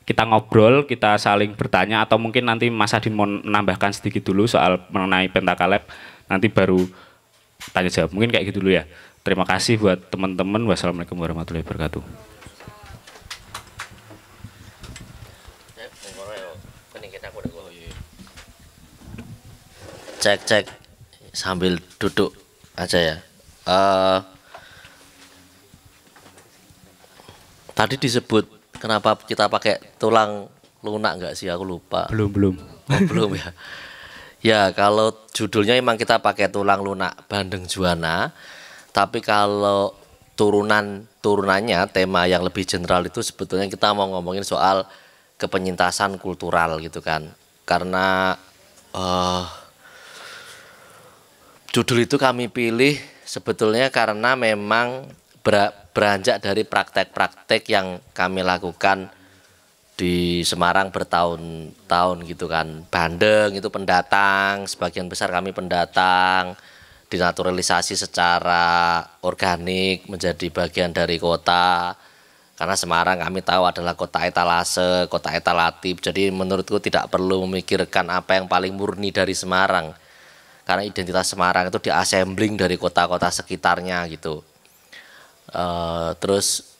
kita ngobrol, kita saling bertanya, atau mungkin nanti Mas Adin mau menambahkan sedikit dulu soal mengenai Pentakaleb, nanti baru tanya jawab. Mungkin kayak gitu dulu ya. Terima kasih buat teman-teman. Wassalamualaikum warahmatullahi wabarakatuh. Cek sambil duduk aja ya. Tadi disebut kenapa kita pakai tulang lunak nggak sih? Aku lupa. Belum. Oh, belum ya. Ya kalau judulnya emang kita pakai tulang lunak Bandeng Juana. Tapi kalau turunannya tema yang lebih general itu sebetulnya kita mau ngomongin soal kepenyintasan kultural gitu kan. Karena judul itu kami pilih sebetulnya karena memang beranjak dari praktek-praktek yang kami lakukan di Semarang bertahun-tahun gitu kan. Bandeng itu pendatang, sebagian besar kami pendatang, dinaturalisasi secara organik menjadi bagian dari kota. Karena Semarang kami tahu adalah kota etalase, kota etalatif. Jadi menurutku tidak perlu memikirkan apa yang paling murni dari Semarang. Karena identitas Semarang itu diassembling dari kota-kota sekitarnya gitu. Terus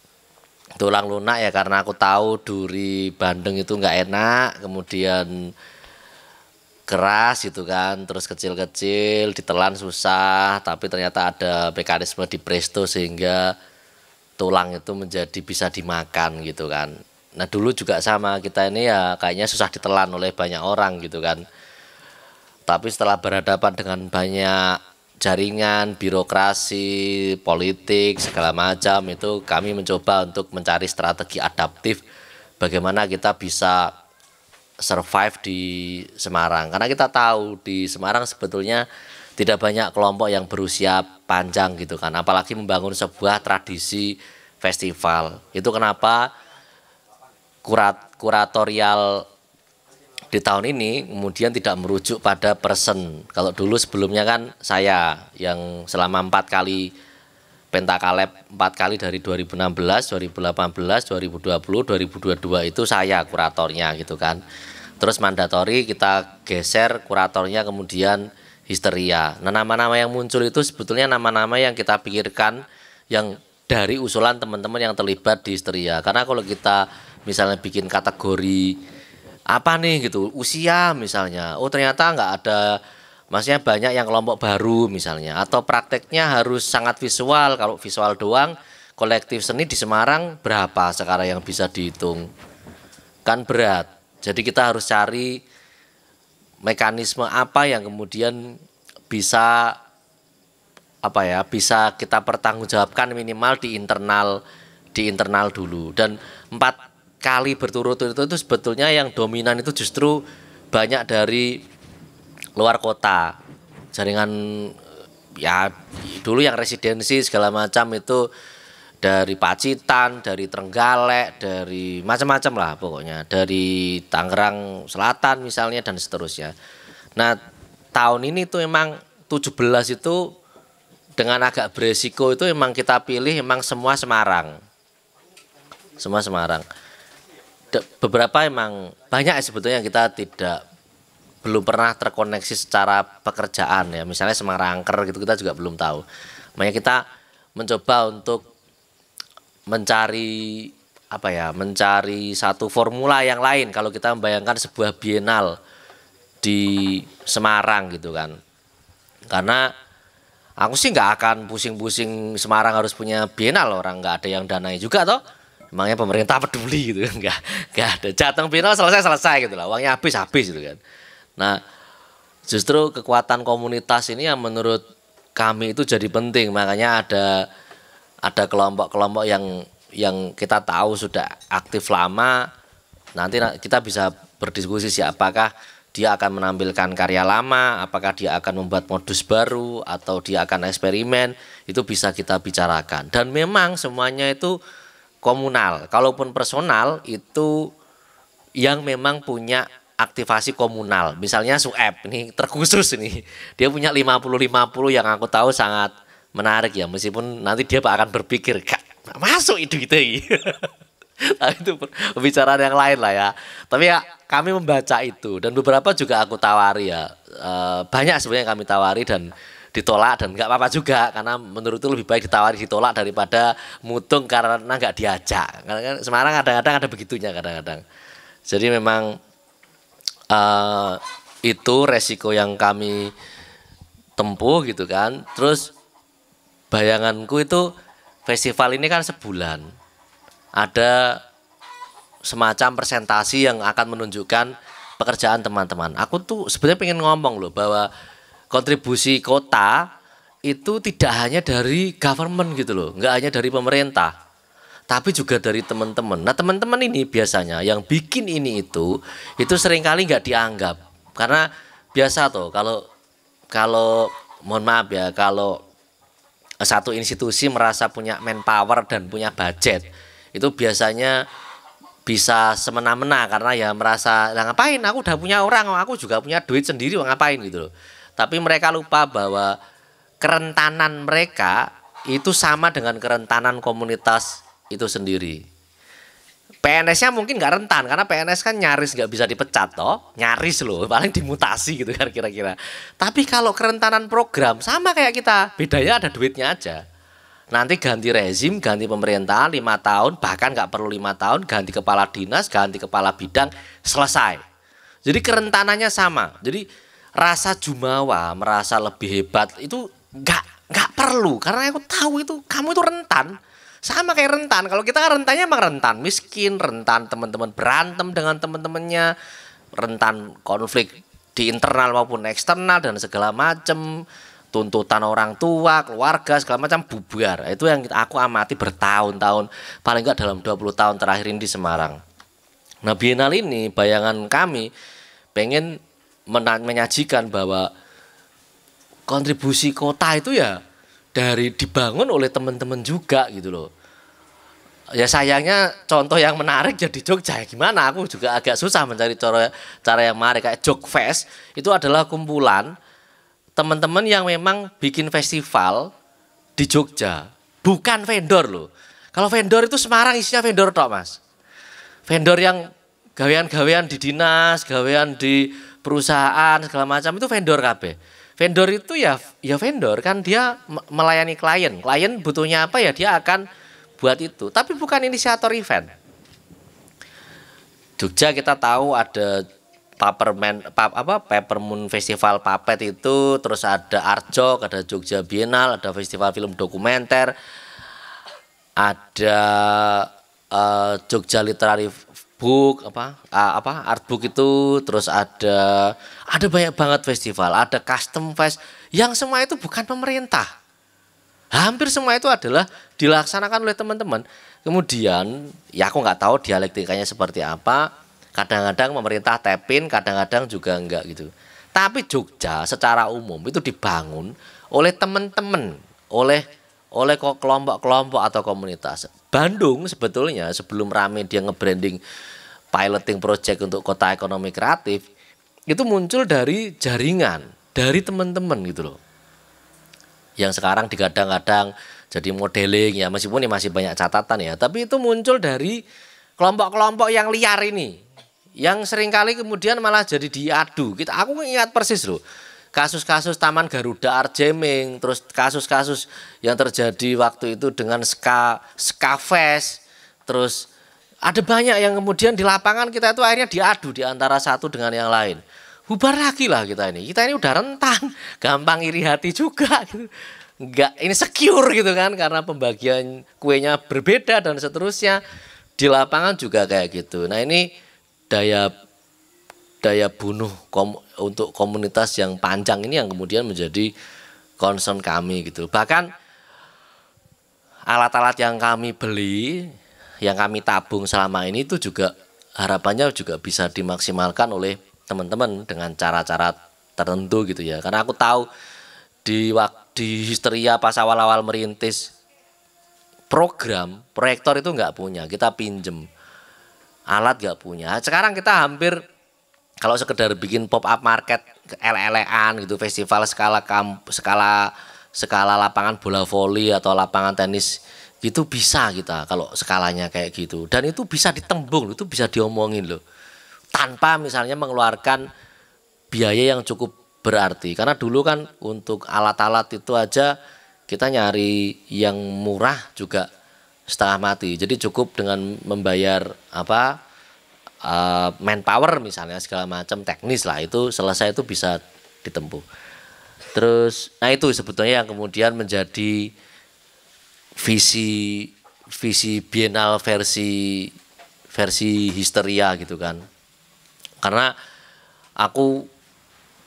tulang lunak ya karena aku tahu duri bandeng itu nggak enak, kemudian keras gitu kan, terus kecil-kecil, ditelan susah, tapi ternyata ada mekanisme di presto sehingga tulang itu menjadi bisa dimakan gitu kan. Nah dulu juga sama, kita ini ya kayaknya susah ditelan oleh banyak orang gitu kan. Tapi setelah berhadapan dengan banyak jaringan, birokrasi, politik, segala macam itu kami mencoba untuk mencari strategi adaptif bagaimana kita bisa survive di Semarang. Karena kita tahu di Semarang sebetulnya tidak banyak kelompok yang berusia panjang gitu kan. Apalagi membangun sebuah tradisi festival. Itu kenapa kuratorial di tahun ini kemudian tidak merujuk pada person. Kalau dulu sebelumnya kan saya yang selama 4 kali Pentakaleb 4 kali dari 2016, 2018, 2020, 2022 itu saya kuratornya gitu kan. Terus mandatori kita geser kuratornya kemudian Histeria. Nah nama-nama yang muncul itu sebetulnya nama-nama yang kita pikirkan yang dari usulan teman-teman yang terlibat di Histeria. Karena kalau kita misalnya bikin kategori apa nih gitu, usia misalnya, oh ternyata nggak ada, maksudnya banyak yang kelompok baru misalnya, atau prakteknya harus sangat visual. Kalau visual doang, kolektif seni di Semarang berapa sekarang yang bisa dihitung, kan berat. Jadi kita harus cari mekanisme apa yang kemudian bisa bisa kita pertanggungjawabkan minimal di internal dulu. Dan 4 kali berturut-turut itu sebetulnya yang dominan itu justru banyak dari luar kota. Jaringan ya dulu yang residensi segala macam itu dari Pacitan, dari Trenggalek, dari macam-macam lah pokoknya, dari Tangerang Selatan misalnya dan seterusnya. Nah tahun ini tuh emang 17 itu dengan agak beresiko itu emang kita pilih emang semua Semarang. Beberapa emang banyak sebetulnya kita belum pernah terkoneksi secara pekerjaan ya, misalnya Semarangker gitu kita juga belum tahu. Makanya kita mencoba untuk mencari satu formula yang lain kalau kita membayangkan sebuah bienal di Semarang gitu kan. Karena aku sih nggak akan pusing-pusing Semarang harus punya bienal, orang nggak ada yang danai juga toh. Emangnya pemerintah peduli gitu kan, nggak ada, jateng final selesai gitu lah, uangnya habis gitu kan. Nah justru kekuatan komunitas ini yang menurut kami itu jadi penting. Makanya ada kelompok-kelompok yang kita tahu sudah aktif lama, nanti kita bisa berdiskusi apakah dia akan menampilkan karya lama, apakah dia akan membuat modus baru, atau dia akan eksperimen, itu bisa kita bicarakan. Dan memang semuanya itu komunal. Kalaupun personal itu yang memang punya aktivasi komunal. Misalnya Sueb ini terkhusus ini. Dia punya 50-50 yang aku tahu sangat menarik ya. Meskipun nanti dia akan berpikir, "Kak, masuk itu gitu." Tapi itu pembicaraan yang lain lah ya. Tapi ya kami membaca itu dan beberapa juga aku tawari ya. Banyak sebenarnya kami tawari dan ditolak dan nggak apa-apa juga karena menurut itu lebih baik ditawari ditolak daripada mutung karena nggak diajak. Karena kan Semarang kadang-kadang ada begitunya kadang-kadang. Jadi memang itu resiko yang kami tempuh gitu kan. Terus bayanganku itu festival ini kan sebulan. Ada semacam presentasi yang akan menunjukkan pekerjaan teman-teman. Aku tuh sebenarnya pengen ngomong loh bahwa kontribusi kota itu tidak hanya dari government gitu loh, nggak hanya dari pemerintah, tapi juga dari teman-teman. Nah teman-teman ini biasanya yang bikin ini itu seringkali nggak dianggap karena biasa tuh kalau mohon maaf ya kalau satu institusi merasa punya manpower dan punya budget itu biasanya bisa semena-mena karena ya merasa ngapain aku udah punya orang, aku juga punya duit sendiri ngapain gitu loh. Tapi mereka lupa bahwa kerentanan mereka itu sama dengan kerentanan komunitas itu sendiri. PNS-nya mungkin nggak rentan karena PNS kan nyaris nggak bisa dipecat toh, nyaris loh, paling dimutasi gitu kan kira-kira. Tapi kalau kerentanan program sama kayak kita, bedanya ada duitnya aja. Nanti ganti rezim, ganti pemerintahan 5 tahun, bahkan nggak perlu 5 tahun, ganti kepala dinas, ganti kepala bidang, selesai. Jadi kerentanannya sama. Jadi rasa jumawa, merasa lebih hebat itu nggak perlu karena aku tahu itu kamu itu rentan. Sama kayak rentan. Kalau kita kan rentannya emang rentan miskin, rentan teman-teman berantem dengan teman-temannya, rentan konflik di internal maupun eksternal dan segala macam, tuntutan orang tua, keluarga segala macam bubar. Itu yang aku amati bertahun-tahun, paling enggak dalam 20 tahun terakhir ini di Semarang. Nah, Biennale ini bayangan kami pengen menyajikan bahwa kontribusi kota itu ya dari dibangun oleh teman-teman juga gitu loh. Ya sayangnya contoh yang menarik jadi Jogja ya gimana, aku juga agak susah mencari cara yang menarik. Kayak Jogfest itu adalah kumpulan teman-teman yang memang bikin festival di Jogja, bukan vendor loh. Kalau vendor itu Semarang isinya vendor tok Mas. Vendor yang gawean-gawean di dinas, gawean di perusahaan segala macam itu vendor KB. Vendor itu ya vendor kan dia melayani klien. Klien butuhnya apa ya dia akan buat itu. Tapi bukan inisiator event. Jogja kita tahu ada Peppermoon Festival Puppet itu, terus ada Arjok, ada Jogja Biennale, ada festival film dokumenter, ada Jogja Literary Book art book itu, terus ada banyak banget festival, ada custom fest yang semua itu bukan pemerintah. Hampir semua itu adalah dilaksanakan oleh teman-teman. Kemudian ya aku nggak tahu dialektikanya seperti apa. Kadang-kadang pemerintah tepin, kadang-kadang juga enggak gitu. Tapi Jogja secara umum itu dibangun oleh teman-teman, oleh kelompok-kelompok atau komunitas. Bandung sebetulnya sebelum rame dia nge-branding piloting project untuk kota ekonomi kreatif itu muncul dari jaringan, dari teman-teman gitu loh. Yang sekarang digadang-gadang jadi modeling ya, meskipun ini masih banyak catatan ya, tapi itu muncul dari kelompok-kelompok yang liar ini, yang seringkali kemudian malah jadi diadu. Aku ingat persis loh, kasus-kasus Taman Garuda Art Jamming, terus kasus-kasus yang terjadi waktu itu dengan Ska Fest, terus ada banyak yang kemudian di lapangan kita itu akhirnya diadu di antara satu dengan yang lain. Bubar lagi lah kita ini udah rentan, gampang iri hati juga gitu. Enggak, ini secure gitu kan karena pembagian kuenya berbeda dan seterusnya. Di lapangan juga kayak gitu. Nah ini daya bunuh untuk komunitas yang panjang ini yang kemudian menjadi concern kami gitu. Bahkan alat-alat yang kami beli, yang kami tabung selama ini itu juga harapannya juga bisa dimaksimalkan oleh teman-teman dengan cara-cara tertentu gitu ya. Karena aku tahu di Histeria pas awal-awal merintis program, proyektor itu nggak punya, kita pinjem. Alat nggak punya. Sekarang kita hampir kalau sekedar bikin pop up market ele-elean gitu, festival skala lapangan bola voli atau lapangan tenis Itu bisa kita kalau skalanya kayak gitu. Dan itu bisa ditembung, itu bisa diomongin loh. Tanpa misalnya mengeluarkan biaya yang cukup berarti. Karena dulu kan untuk alat-alat itu aja kita nyari yang murah juga setengah mati. Jadi cukup dengan membayar manpower misalnya segala macam teknis lah, itu selesai, itu bisa ditempuh. Terus nah itu sebetulnya yang kemudian menjadi visi bienal versi histeria gitu kan. Karena aku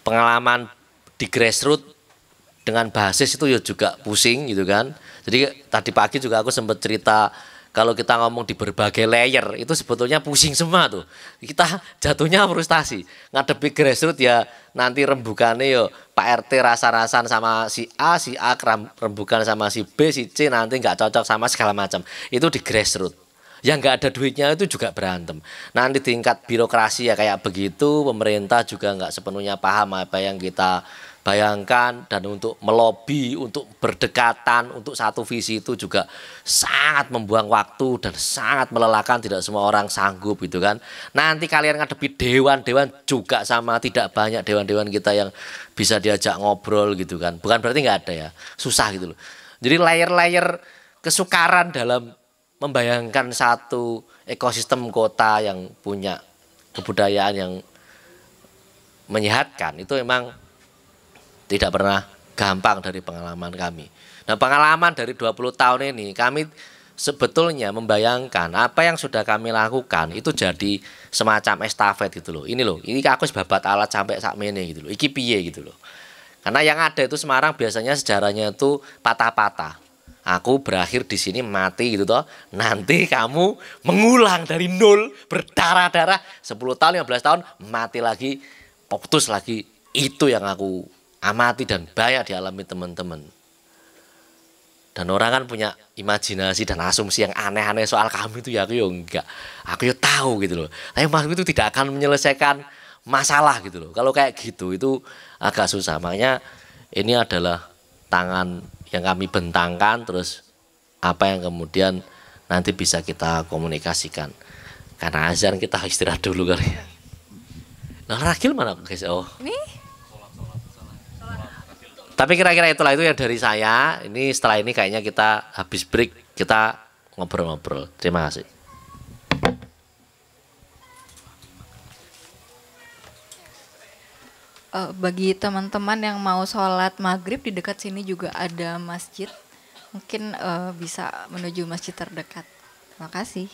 pengalaman di grassroots dengan basis itu ya juga pusing gitu kan. Jadi tadi pagi juga aku sempat cerita kalau kita ngomong di berbagai layer itu sebetulnya pusing semua tuh. Kita jatuhnya frustasi. Ngadepi grassroots ya nanti rembukannya yo Pak RT rasa-rasan sama si A rembukan sama si B, si C nanti nggak cocok sama segala macam. Itu di grassroots. Yang nggak ada duitnya itu juga berantem. Nanti tingkat birokrasi ya kayak begitu, pemerintah juga nggak sepenuhnya paham apa yang kita bayangkan, dan untuk melobi, untuk berdekatan, untuk satu visi itu juga sangat membuang waktu dan sangat melelahkan, tidak semua orang sanggup gitu kan. Nanti kalian ngadepi dewan-dewan juga sama, tidak banyak dewan-dewan kita yang bisa diajak ngobrol gitu kan. Bukan berarti nggak ada ya, susah gitu loh. Jadi layer-layer kesukaran dalam membayangkan satu ekosistem kota yang punya kebudayaan yang menyehatkan itu memang tidak pernah gampang dari pengalaman kami. Nah, pengalaman dari 20 tahun ini kami sebetulnya membayangkan apa yang sudah kami lakukan itu jadi semacam estafet gitu loh. Ini loh, ini aku babat alat sampai sakmene gitu loh. Iki piye gitu loh. Karena yang ada itu Semarang biasanya sejarahnya itu patah-patah. Aku berakhir di sini mati gitu toh. Nanti kamu mengulang dari nol, berdarah-darah 10 tahun, 15 tahun, mati lagi, putus lagi. Itu yang aku amati dan banyak dialami teman-teman. Dan orang kan punya imajinasi dan asumsi yang aneh-aneh soal kami itu ya aku ya enggak. Aku ya tahu gitu loh. Tapi maksudku itu tidak akan menyelesaikan masalah gitu loh. Kalau kayak gitu itu agak susah. Makanya ini adalah tangan yang kami bentangkan, terus apa yang kemudian nanti bisa kita komunikasikan. Karena azan kita istirahat dulu kali ya. Nah, Ragil mana guys? Oh. Ini Tapi kira-kira itulah itu yang dari saya. Ini setelah ini kayaknya kita habis break, kita ngobrol-ngobrol. Terima kasih. Bagi teman-teman yang mau sholat maghrib di dekat sini juga ada masjid, mungkin bisa menuju masjid terdekat. Terima kasih.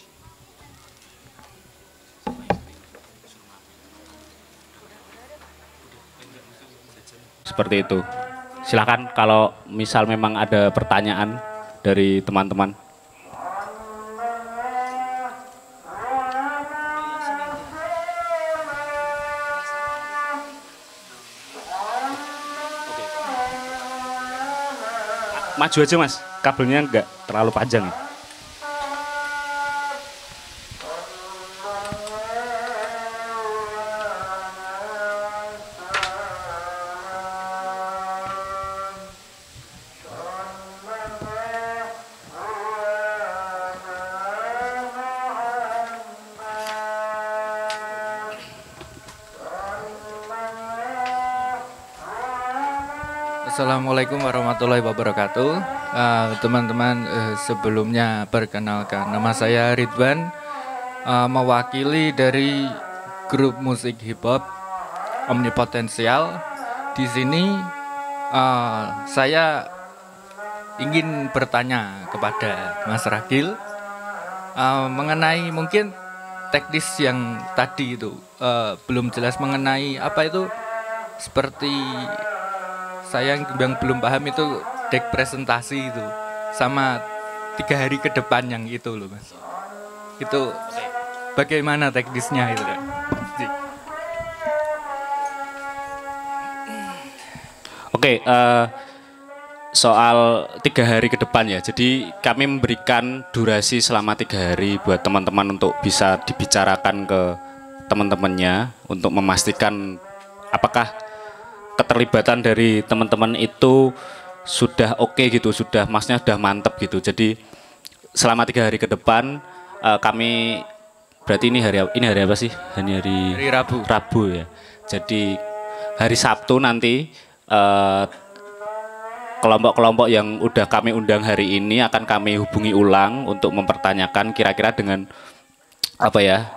Seperti itu. Silakan kalau misal memang ada pertanyaan dari teman-teman. Maju aja Mas, kabelnya enggak terlalu panjang. Assalamualaikum warahmatullahi wabarakatuh. Teman-teman, sebelumnya perkenalkan, nama saya Ridwan, mewakili dari grup musik hip hop Omnipotensial. Di sini saya ingin bertanya kepada Mas Ragil mengenai mungkin teknis yang tadi itu belum jelas mengenai apa itu, seperti saya yang belum paham itu deck presentasi itu sama 3 hari ke depan yang itu loh Mas. Itu bagaimana teknisnya itu? Oke, soal 3 hari ke depan ya. Jadi kami memberikan durasi selama 3 hari buat teman-teman untuk bisa dibicarakan ke teman-temannya untuk memastikan apakah keterlibatan dari teman-teman itu sudah oke gitu, sudah masnya sudah mantep gitu. Jadi selama 3 hari ke depan kami berarti ini hari apa sih? Hari Rabu. Rabu ya. Jadi hari Sabtu nanti kelompok-kelompok yang udah kami undang hari ini akan kami hubungi ulang untuk mempertanyakan kira-kira dengan apa ya,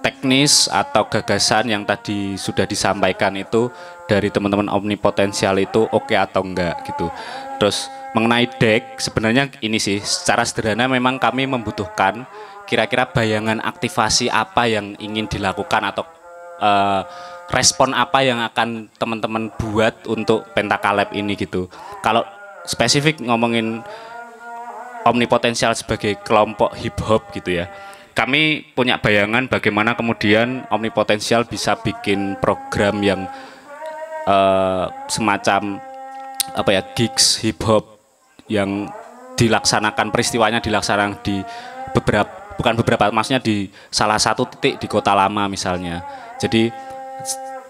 teknis atau gagasan yang tadi sudah disampaikan itu dari teman-teman omnipotensial itu oke atau enggak gitu. Terus mengenai deck sebenarnya ini sih secara sederhana memang kami membutuhkan kira-kira bayangan aktivasi apa yang ingin dilakukan atau respon apa yang akan teman-teman buat untuk Pentakalab ini gitu. Kalau spesifik ngomongin omnipotensial sebagai kelompok hip hop gitu ya, kami punya bayangan bagaimana kemudian omnipotensial bisa bikin program yang semacam apa ya, gigs hip hop yang dilaksanakan, peristiwanya dilaksanakan di maksudnya di salah satu titik di Kota Lama misalnya. Jadi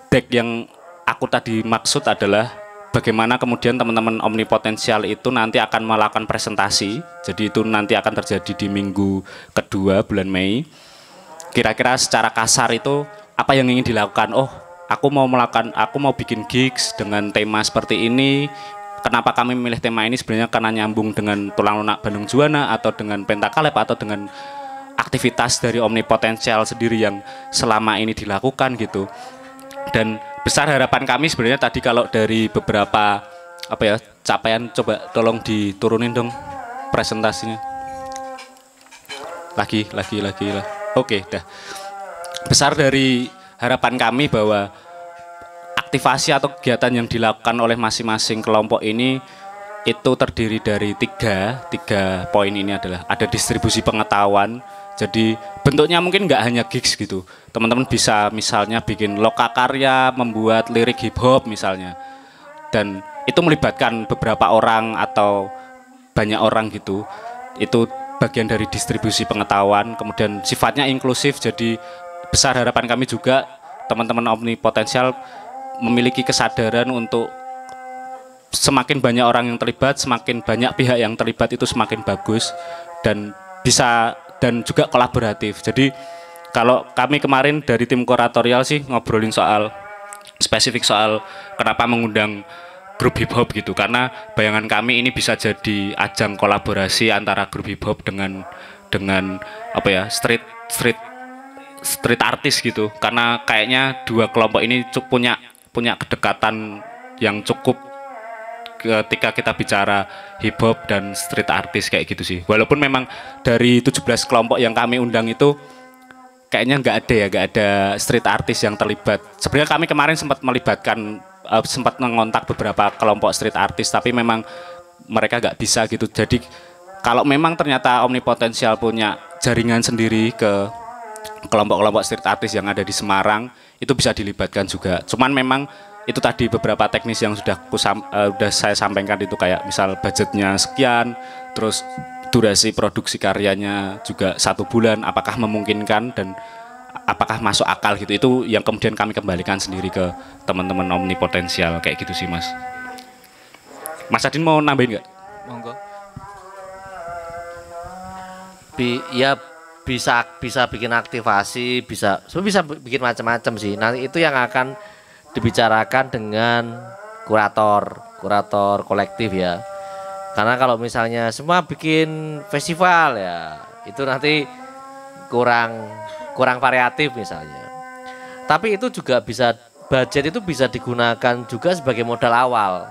deck yang aku tadi maksud adalah bagaimana kemudian teman-teman omnipotensial itu nanti akan melakukan presentasi. Jadi itu nanti akan terjadi di minggu kedua bulan Mei. Kira-kira secara kasar itu apa yang ingin dilakukan? Oh, aku mau bikin gigs dengan tema seperti ini. Kenapa kami memilih tema ini? Sebenarnya karena nyambung dengan Tulang Lunak Bandung Juwana atau dengan Pentakalab atau dengan aktivitas dari omnipotensial sendiri yang selama ini dilakukan gitu. Dan besar harapan kami sebenarnya tadi kalau dari beberapa apa ya capaian, coba tolong diturunin dong presentasinya. Lagi. Oke, dah. Besar dari harapan kami bahwa aktivasi atau kegiatan yang dilakukan oleh masing-masing kelompok ini itu terdiri dari tiga poin ini adalah ada distribusi pengetahuan. Jadi bentuknya mungkin nggak hanya gigs gitu. Teman-teman bisa misalnya bikin lokakarya, membuat lirik hip hop misalnya. Dan itu melibatkan beberapa orang atau banyak orang gitu. Itu bagian dari distribusi pengetahuan, kemudian sifatnya inklusif. Jadi besar harapan kami juga teman-teman omnipotensial memiliki kesadaran untuk semakin banyak orang yang terlibat, semakin banyak pihak yang terlibat itu semakin bagus dan bisa dan juga kolaboratif. Jadi kalau kami kemarin dari tim kuratorial sih ngobrolin spesifik soal kenapa mengundang grup hip hop gitu, karena bayangan kami ini bisa jadi ajang kolaborasi antara grup hip hop dengan apa ya, street artis gitu, karena kayaknya dua kelompok ini punya kedekatan yang cukup ketika kita bicara hip hop dan street artis kayak gitu sih. Walaupun memang dari 17 kelompok yang kami undang itu kayaknya nggak ada street artis yang terlibat. Sebenarnya kami kemarin sempat mengontak beberapa kelompok street artis, tapi memang mereka nggak bisa gitu. Jadi kalau memang ternyata omnipotensial punya jaringan sendiri ke kelompok-kelompok street artis yang ada di Semarang, itu bisa dilibatkan juga. Cuman memang itu tadi beberapa teknis yang sudah saya sampaikan itu, kayak misal budgetnya sekian, terus durasi produksi karyanya juga 1 bulan, apakah memungkinkan dan apakah masuk akal gitu. Itu yang kemudian kami kembalikan sendiri ke teman-teman omnipotensial kayak gitu sih Mas. Mas Adin mau nambahin nggak? Monggo. Ya bisa bikin aktivasi, bisa bikin macam-macam sih. Nanti itu yang akan dibicarakan dengan kurator kolektif ya. Karena kalau misalnya semua bikin festival ya, itu nanti kurang variatif misalnya. Tapi itu juga budget itu bisa digunakan juga sebagai modal awal.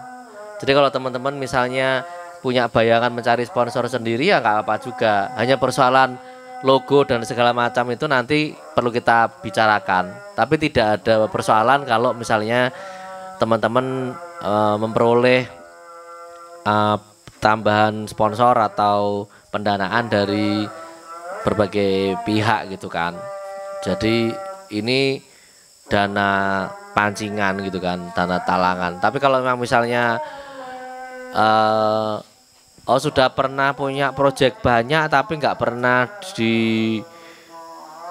Jadi kalau teman-teman misalnya punya bayangan mencari sponsor sendiri ya nggak apa-apa juga. Hanya persoalan logo dan segala macam itu nanti perlu kita bicarakan. Tapi tidak ada persoalan kalau misalnya teman-teman memperoleh tambahan sponsor atau pendanaan dari berbagai pihak gitu kan. Jadi ini dana pancingan gitu kan, dana talangan. Tapi kalau memang misalnya sudah pernah punya proyek banyak tapi nggak pernah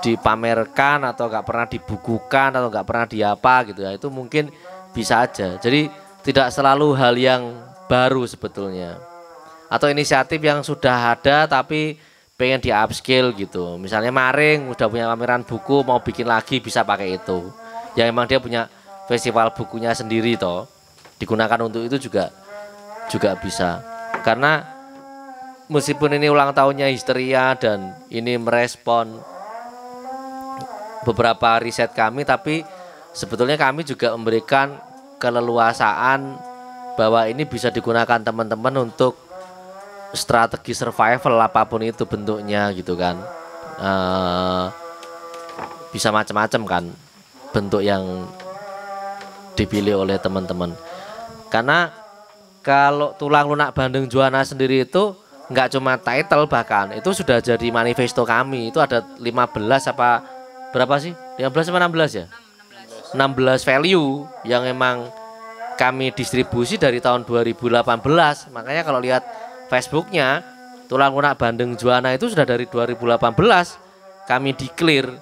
dipamerkan atau nggak pernah dibukukan atau nggak pernah diapa gitu ya, itu mungkin bisa aja. Jadi tidak selalu hal yang baru sebetulnya, atau inisiatif yang sudah ada tapi pengen di upscale gitu. Misalnya Maring udah punya pameran buku, mau bikin lagi bisa pakai itu. Ya emang dia punya festival bukunya sendiri toh. Digunakan untuk itu juga bisa. Karena meskipun ini ulang tahunnya Histeria dan ini merespon beberapa riset kami, tapi sebetulnya kami juga memberikan keleluasaan bahwa ini bisa digunakan teman-teman untuk strategi survival apapun itu bentuknya gitu kan. Bisa macam-macam kan bentuk yang dipilih oleh teman-teman. Karena kalau Tulang Lunak Bandeng Juana sendiri itu nggak cuma title, bahkan itu sudah jadi manifesto kami. Itu ada 15 apa berapa sih? 15 apa 16 ya? 16 value yang emang kami distribusi dari tahun 2018. Makanya kalau lihat Facebooknya Tulang Lunak Bandeng Juana itu sudah dari 2018 kami declare.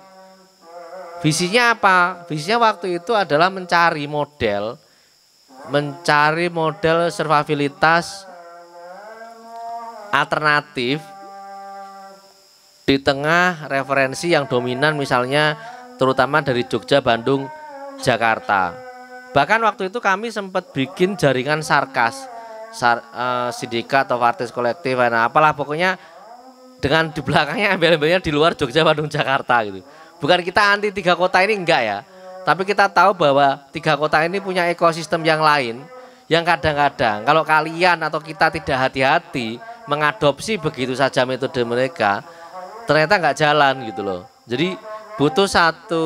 Visinya apa? Visinya waktu itu adalah mencari model survivalitas alternatif di tengah referensi yang dominan, misalnya terutama dari Jogja, Bandung, Jakarta. Bahkan waktu itu kami sempat bikin jaringan sarkas, sindikat atau artis kolektif, nah apalah pokoknya dengan di belakangnya embel-embelnya di luar Jogja, Bandung, Jakarta gitu. Bukan kita anti 3 kota ini, enggak ya, tapi kita tahu bahwa 3 kota ini punya ekosistem yang lain yang kadang-kadang kalau kalian atau kita tidak hati-hati mengadopsi begitu saja metode mereka, ternyata nggak jalan gitu loh. Jadi butuh satu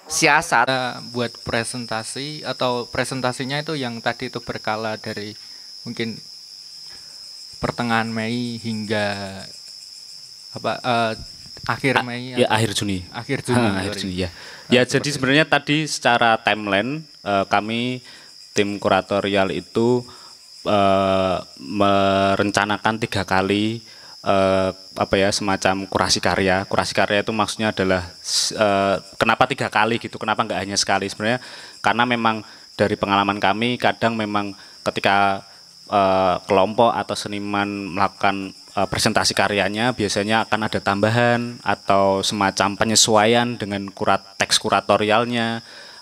siasat buat presentasi, atau presentasinya itu yang tadi itu berkala dari mungkin pertengahan Mei hingga akhir Mei ya akhir Juni. Akhir Juni. Akhir Juni ya. Ya jadi sebenarnya tadi secara timeline kami tim kuratorial itu merencanakan 3 kali semacam kurasi karya. Kurasi karya itu maksudnya adalah kenapa 3 kali gitu, kenapa nggak hanya sekali. Sebenarnya karena memang dari pengalaman kami kadang memang ketika kelompok atau seniman melakukan presentasi karyanya biasanya akan ada tambahan atau semacam penyesuaian dengan teks kuratorialnya.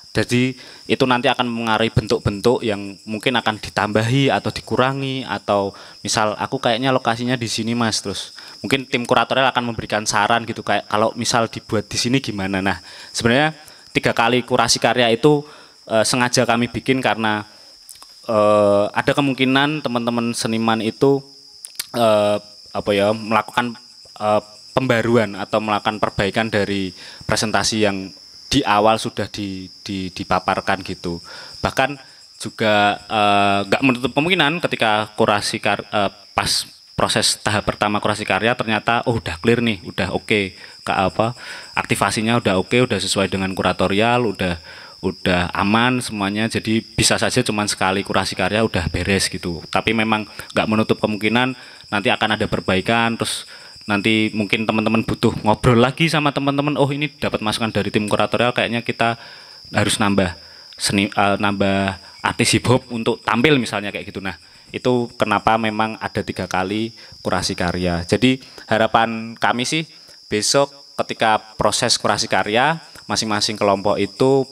Jadi itu nanti akan mengaruhi bentuk-bentuk yang mungkin akan ditambahi atau dikurangi, atau misal aku kayaknya lokasinya di sini Mas, terus mungkin tim kuratorial akan memberikan saran gitu kayak kalau misal dibuat di sini gimana. Nah sebenarnya 3 kali kurasi karya itu sengaja kami bikin karena ada kemungkinan teman-teman seniman itu melakukan pembaruan atau melakukan perbaikan dari presentasi yang di awal sudah dipaparkan gitu. Bahkan juga nggak menutup kemungkinan ketika kurasi pas proses tahap pertama kurasi karya ternyata udah clear nih, udah oke, aktivasinya udah oke, udah sesuai dengan kuratorial, udah aman semuanya, jadi bisa saja cuman sekali kurasi karya udah beres gitu. Tapi memang nggak menutup kemungkinan nanti akan ada perbaikan, terus nanti mungkin teman-teman butuh ngobrol lagi sama teman-teman, oh ini dapat masukan dari tim kuratorial, kayaknya kita harus nambah artis hip hop untuk tampil misalnya kayak gitu. Nah itu kenapa memang ada 3 kali kurasi karya. Jadi harapan kami sih besok ketika proses kurasi karya masing-masing kelompok itu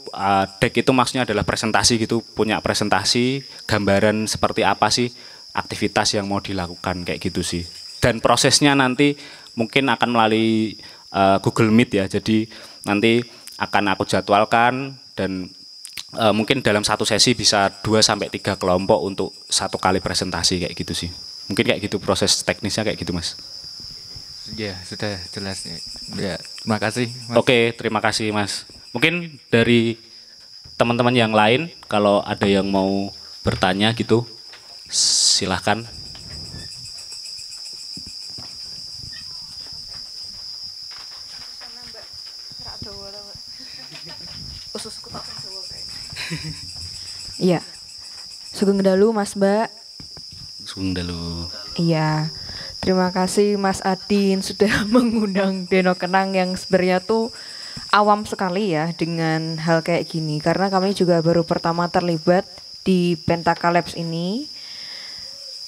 deck itu maksudnya adalah presentasi gitu, punya presentasi gambaran seperti apa sih aktivitas yang mau dilakukan kayak gitu sih. Dan prosesnya nanti mungkin akan melalui Google Meet ya. Jadi nanti akan aku jadwalkan dan mungkin dalam satu sesi bisa 2-3 kelompok untuk 1 kali presentasi kayak gitu sih. Mungkin kayak gitu proses teknisnya kayak gitu Mas. Ya sudah jelas ya. Terima kasih Mas. Oke, terima kasih Mas. Mungkin dari teman-teman yang lain kalau ada yang mau bertanya gitu silahkan. Iya. Sugeng dalu Mas Mbak. Sugeng dalu. Iya. Terima kasih Mas Adin sudah mengundang Deno Kenang yang sebenarnya tuh awam sekali ya dengan hal kayak gini, karena kami juga baru pertama terlibat di Pentaka Labs ini.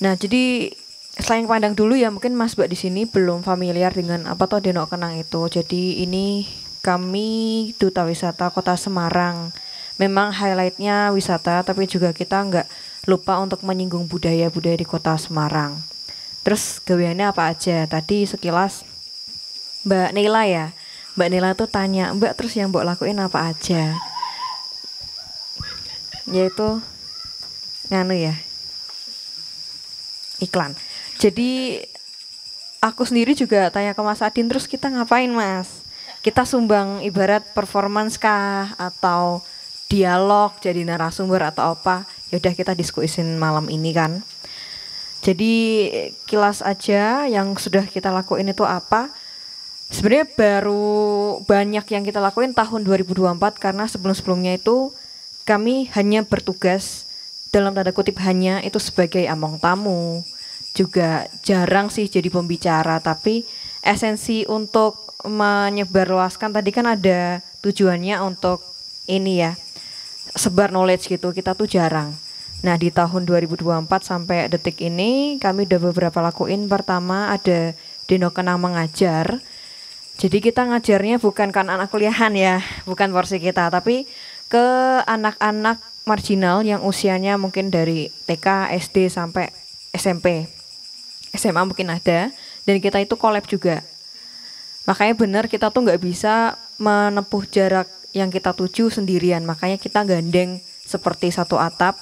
Nah, jadi selain pandang dulu ya, mungkin Mas Mbak di sini belum familiar dengan apa tuh Denok Kenang itu. Jadi ini kami Duta Wisata Kota Semarang. Memang highlightnya wisata, tapi juga kita nggak lupa untuk menyinggung budaya-budaya di Kota Semarang. Terus gaweannya apa aja? Tadi sekilas Mbak Nela ya. Mbak Nela tuh tanya, Mbak terus yang Mbak lakuin apa aja? Yaitu nganu ya, iklan. Jadi aku sendiri juga tanya ke Mas Adin, terus kita ngapain Mas? Kita sumbang ibarat performance kah atau dialog jadi narasumber atau apa? Yaudah kita diskusin malam ini kan. Jadi kilas aja yang sudah kita lakuin itu apa? Sebenarnya baru banyak yang kita lakuin tahun 2024 karena sebelum-sebelumnya itu kami hanya bertugas dalam tanda kutip hanya itu sebagai among tamu. Juga jarang sih jadi pembicara, tapi esensi untuk menyebarluaskan tadi kan ada tujuannya untuk ini ya, sebar knowledge gitu, kita tuh jarang. Nah di tahun 2024 sampai detik ini kami udah beberapa lakuin. Pertama ada Denok Kenang mengajar. Jadi kita ngajarnya bukan kan anak kuliahan ya, bukan porsi kita, tapi ke anak-anak marginal yang usianya mungkin dari TK, SD sampai SMP. SMA mungkin ada, dan kita itu collab juga. Makanya benar kita tuh nggak bisa menempuh jarak yang kita tuju sendirian, makanya kita gandeng seperti satu atap,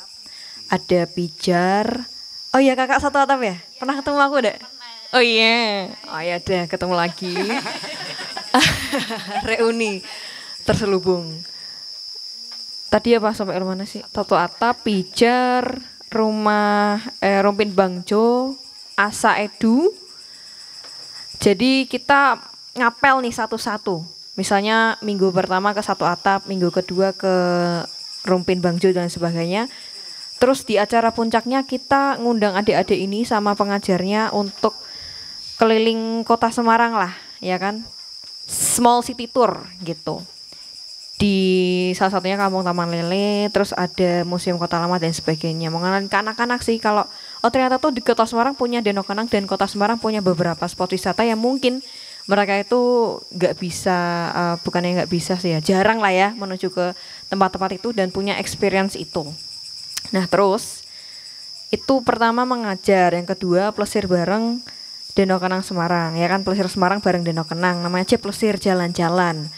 ada pijar. Oh iya kakak satu atap ya? Pernah ketemu aku udah? Oh iya, oh ya deh ketemu lagi. Reuni terselubung. Tadi apa sampai mana sih? Satu atap, pijar, rumah Rompin Bangjo, Asa Edu. Jadi kita ngapel nih satu-satu. Misalnya minggu pertama ke satu atap, minggu kedua ke Rompin Bangjo dan sebagainya. Terus di acara puncaknya kita ngundang adik-adik ini sama pengajarnya untuk keliling kota Semarang lah, ya kan? Small city tour gitu. Di salah satunya Kampung Taman Lele, terus ada Museum Kota Lama dan sebagainya. Mengenalkan ke anak-anak sih kalau ternyata tuh di Kota Semarang punya Denok Kenang dan Kota Semarang punya beberapa spot wisata yang mungkin mereka itu nggak bisa, bukannya nggak bisa sih ya, jarang lah ya menuju ke tempat-tempat itu dan punya experience itu. Nah terus itu pertama mengajar, yang kedua plesir bareng Denok Kenang Semarang, ya kan, plesir Semarang bareng Denok Kenang, namanya aja plesir jalan-jalan.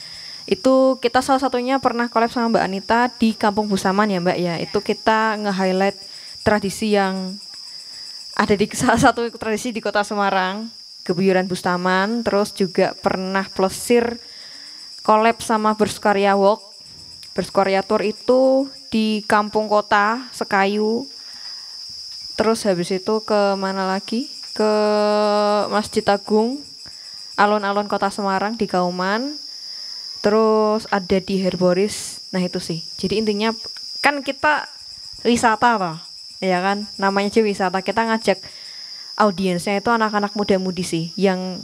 Itu kita salah satunya pernah collab sama Mbak Anita di Kampung Busaman ya Mbak ya. Itu kita nge-highlight tradisi yang ada di salah satu tradisi di Kota Semarang, Gebuyuran Bustaman. Terus juga pernah plesir collab sama Bersukaria Walk. Bersukaria Tour itu di Kampung Kota Sekayu. Terus habis itu ke mana lagi? Ke Masjid Agung, alun-alun Kota Semarang di Kauman. Terus ada di Herboris. Nah itu sih. Jadi intinya kan kita wisata toh, ya kan? Namanya aja wisata. Kita ngajak audiensnya itu anak-anak muda-mudi sih. Yang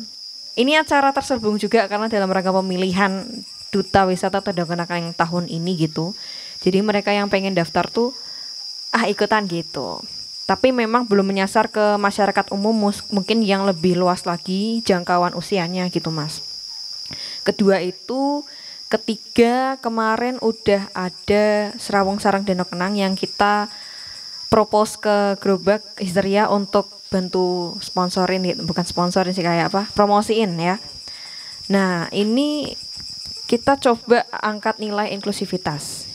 ini acara terselubung juga karena dalam rangka pemilihan Duta Wisata Denok Kenang yang tahun ini gitu. Jadi mereka yang pengen daftar tuh ikutan gitu. Tapi memang belum menyasar ke masyarakat umum, mungkin yang lebih luas lagi jangkauan usianya gitu Mas. Kedua itu, ketiga kemarin udah ada Serawung Sarang Denok Kenang yang kita propose ke Gerobak Histeria untuk bantu sponsorin, bukan sponsorin sih kayak apa, promosiin ya. Nah ini kita coba angkat nilai inklusivitas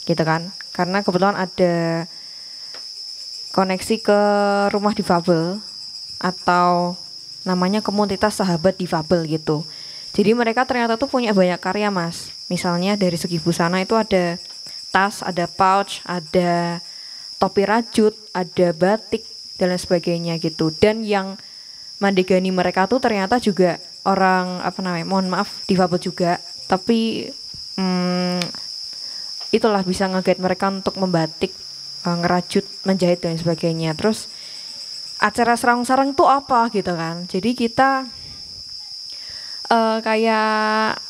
gitu kan, karena kebetulan ada koneksi ke rumah difabel atau namanya komunitas sahabat difabel gitu. Jadi mereka ternyata tuh punya banyak karya Mas. Misalnya dari segi busana itu ada tas, ada pouch, ada topi rajut, ada batik dan lain sebagainya gitu. Dan yang mandegani mereka tuh ternyata juga orang mohon maaf difabel juga. Tapi itulah bisa nge-guide mereka untuk membatik, ngerajut, menjahit dan sebagainya. Terus acara Serawung Sarang tuh apa gitu kan. Jadi kita kayak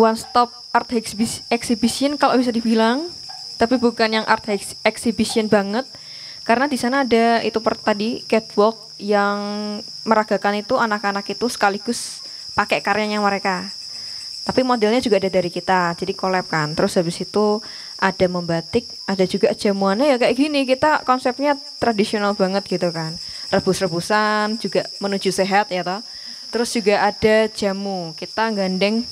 one stop art exhibition kalau bisa dibilang, tapi bukan yang art exhibition banget Karena di sana ada itu tadi catwalk yang meragakan itu anak-anak itu sekaligus pakai karyanya mereka. Tapi modelnya juga ada dari kita, jadi collab kan. Terus habis itu ada membatik, ada juga jamuannya ya kayak gini. Kita konsepnya tradisional banget gitu kan. Rebus-rebusan juga menuju sehat ya toh. Terus juga ada jamu. Kita gandeng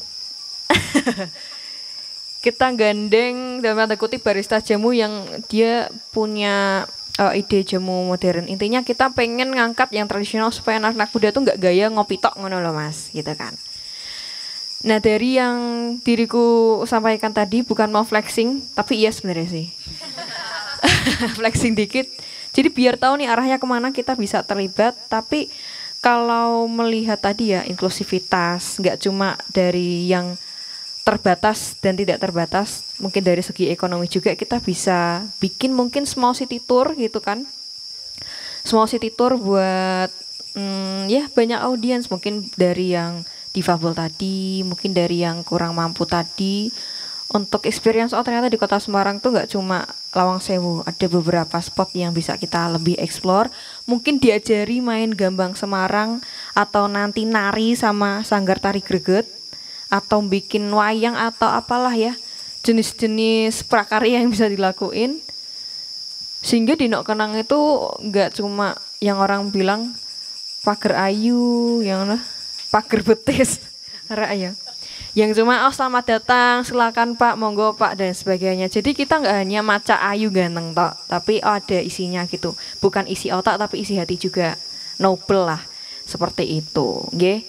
dalam tanda kutip barista jamu yang dia punya ide jamu modern. Intinya kita pengen ngangkat yang tradisional supaya anak-anak muda tuh nggak gaya ngopi tok ngono loh Mas, gitu kan. Nah dari yang diriku sampaikan tadi bukan mau flexing, tapi iya sebenarnya sih. Flexing dikit. Jadi biar tahu nih arahnya kemana kita bisa terlibat. Tapi kalau melihat tadi ya inklusivitas, nggak cuma dari yang terbatas dan tidak terbatas, mungkin dari segi ekonomi juga kita bisa bikin mungkin small city tour gitu kan. Small city tour buat ya banyak audiens, mungkin dari yang difabel tadi, mungkin dari yang kurang mampu tadi, untuk experience ternyata di Kota Semarang tuh nggak cuma Lawang Sewu, ada beberapa spot yang bisa kita lebih explore. Mungkin diajari main gambang Semarang, atau nanti nari sama sanggar tari greget, atau bikin wayang atau apalah ya, jenis-jenis prakarya yang bisa dilakuin. Sehingga di Nok Kenang itu nggak cuma yang orang bilang pager ayu, yang pager betis, ya. Yang cuma selamat datang, silakan Pak, monggo Pak dan sebagainya. Jadi kita nggak hanya maca ayu ganteng tok, tapi ada isinya gitu. Bukan isi otak tapi isi hati juga. Noble lah, seperti itu. Nggih.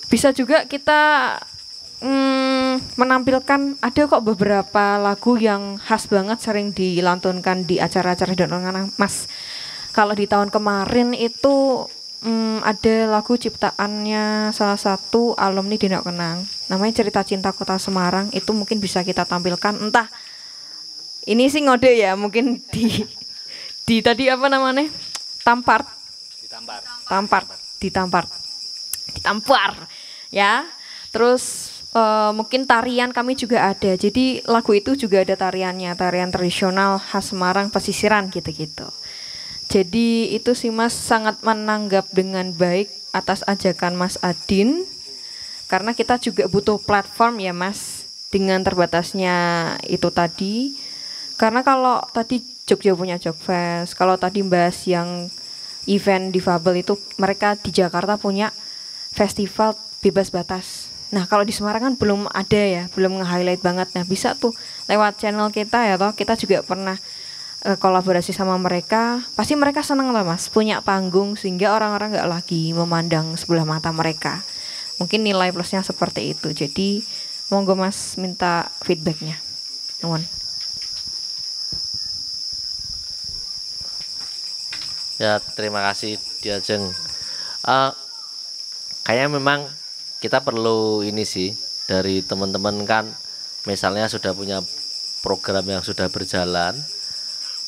Bisa juga kita menampilkan, ada kok beberapa lagu yang khas banget sering dilantunkan di acara-acara donongan Mas. Kalau di tahun kemarin itu ada lagu ciptaannya salah satu alumni di Nok Kenang, namanya Cerita Cinta Kota Semarang. Itu mungkin bisa kita tampilkan, entah ini sih ngode ya, mungkin di tadi apa namanya, ditampar ya. Terus mungkin tarian kami juga ada, jadi lagu itu juga ada tariannya, tarian tradisional khas Semarang pesisiran gitu-gitu. Jadi itu sih Mas, sangat menanggap dengan baik atas ajakan Mas Adin, karena kita juga butuh platform ya Mas, dengan terbatasnya itu tadi. Karena kalau tadi Jogja punya Jogfest, kalau tadi bahas yang event difabel itu, mereka di Jakarta punya festival bebas batas. Nah kalau di Semarang kan belum ada ya, belum nge-highlight banget. Nah bisa tuh lewat channel kita ya toh, kita juga pernah kolaborasi sama mereka, pasti mereka senang lah Mas, punya panggung sehingga orang-orang nggak lagi memandang sebelah mata mereka. Mungkin nilai plusnya seperti itu. Jadi monggo Mas minta feedbacknya. Nuwun. Ya terima kasih Diajeng. Kayaknya memang kita perlu ini sih dari teman-teman kan, misalnya sudah punya program yang sudah berjalan,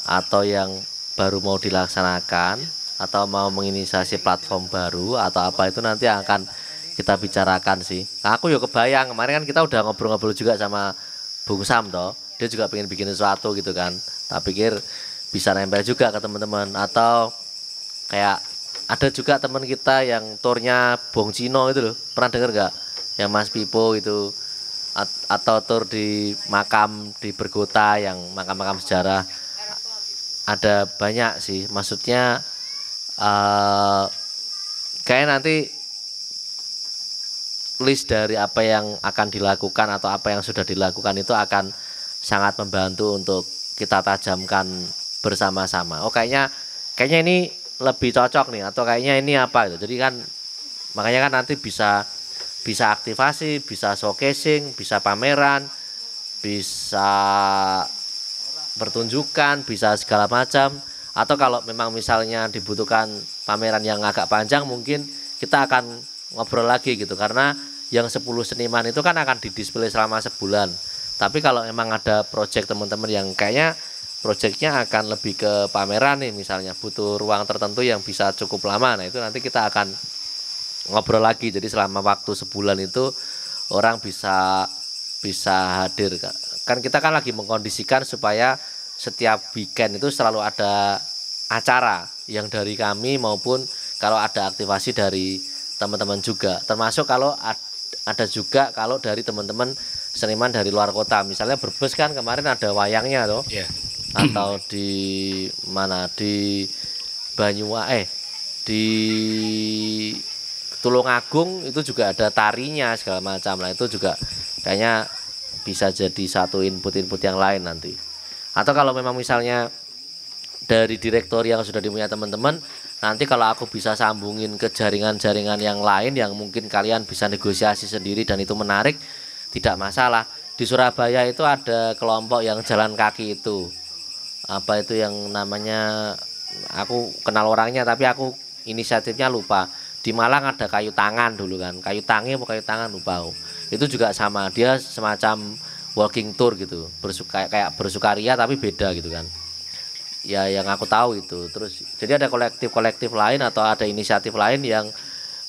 atau yang baru mau dilaksanakan, atau mau menginisiasi platform baru atau apa, itu nanti akan kita bicarakan sih. Nah, aku ya kebayang kemarin kan kita udah ngobrol-ngobrol juga sama Bung Sam toh, dia juga pengen bikin sesuatu gitu kan. Tak pikir bisa nempel juga ke teman-teman. Atau kayak ada juga teman kita yang turnya Bong Cino itu loh, pernah denger nggak? Yang Mas Pipo itu, atau tur di makam di Bergota, yang makam-makam sejarah. Ada banyak sih, maksudnya kayak nanti list dari apa yang akan dilakukan atau apa yang sudah dilakukan itu akan sangat membantu untuk kita tajamkan bersama-sama. Oh kayaknya ini lebih cocok nih, atau kayaknya ini apa gitu. Jadi kan makanya kan nanti bisa aktivasi, bisa showcasing, bisa pameran, bisa pertunjukan, bisa segala macam. Atau kalau memang misalnya dibutuhkan pameran yang agak panjang, mungkin kita akan ngobrol lagi gitu, karena yang 10 seniman itu kan akan didisplay selama sebulan. Tapi kalau memang ada project teman-teman yang kayaknya projectnya akan lebih ke pameran nih, misalnya butuh ruang tertentu yang bisa cukup lama, nah itu nanti kita akan ngobrol lagi. Jadi selama waktu sebulan itu orang bisa hadir. Kan kita kan lagi mengkondisikan supaya setiap weekend itu selalu ada acara yang dari kami maupun kalau ada aktivasi dari teman-teman juga, termasuk kalau ada juga kalau dari teman-teman seniman dari luar kota, misalnya Brebes kan kemarin ada wayangnya toh, atau di mana di di Tulungagung itu juga ada tarinya segala macam. Nah itu juga kayaknya bisa jadi satu input-input yang lain nanti. Atau kalau memang misalnya dari direktori yang sudah dipunya teman-teman, nanti kalau aku bisa sambungin ke jaringan-jaringan yang lain yang mungkin kalian bisa negosiasi sendiri dan itu menarik, tidak masalah. Di Surabaya itu ada kelompok yang jalan kaki itu. Apa itu yang namanya, aku kenal orangnya tapi aku inisiatifnya lupa. Di Malang ada kayu tangan dulu kan, kayu tangi apa kayu tangan lupa. Itu juga sama, dia semacam walking tour gitu, kayak bersukaria tapi beda gitu kan. Ya yang aku tahu itu. Terus jadi ada kolektif lain atau ada inisiatif lain yang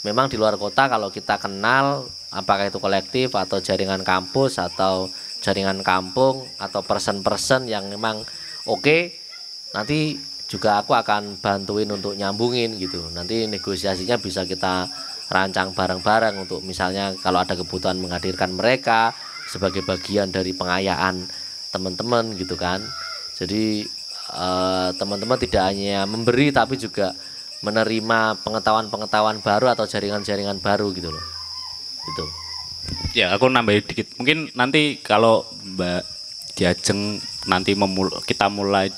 memang di luar kota kalau kita kenal, apakah itu kolektif atau jaringan kampus atau jaringan kampung atau person-person yang memang oke, nanti juga aku akan bantuin untuk nyambungin gitu. Nanti negosiasinya bisa kita rancang bareng-bareng untuk misalnya kalau ada kebutuhan menghadirkan mereka sebagai bagian dari pengayaan teman-teman gitu kan. Jadi teman-teman tidak hanya memberi tapi juga menerima pengetahuan-pengetahuan baru atau jaringan-jaringan baru gitu loh. Gitu. Ya, aku nambahin dikit. Mungkin nanti kalau Mbak Diajeng nanti kita mulai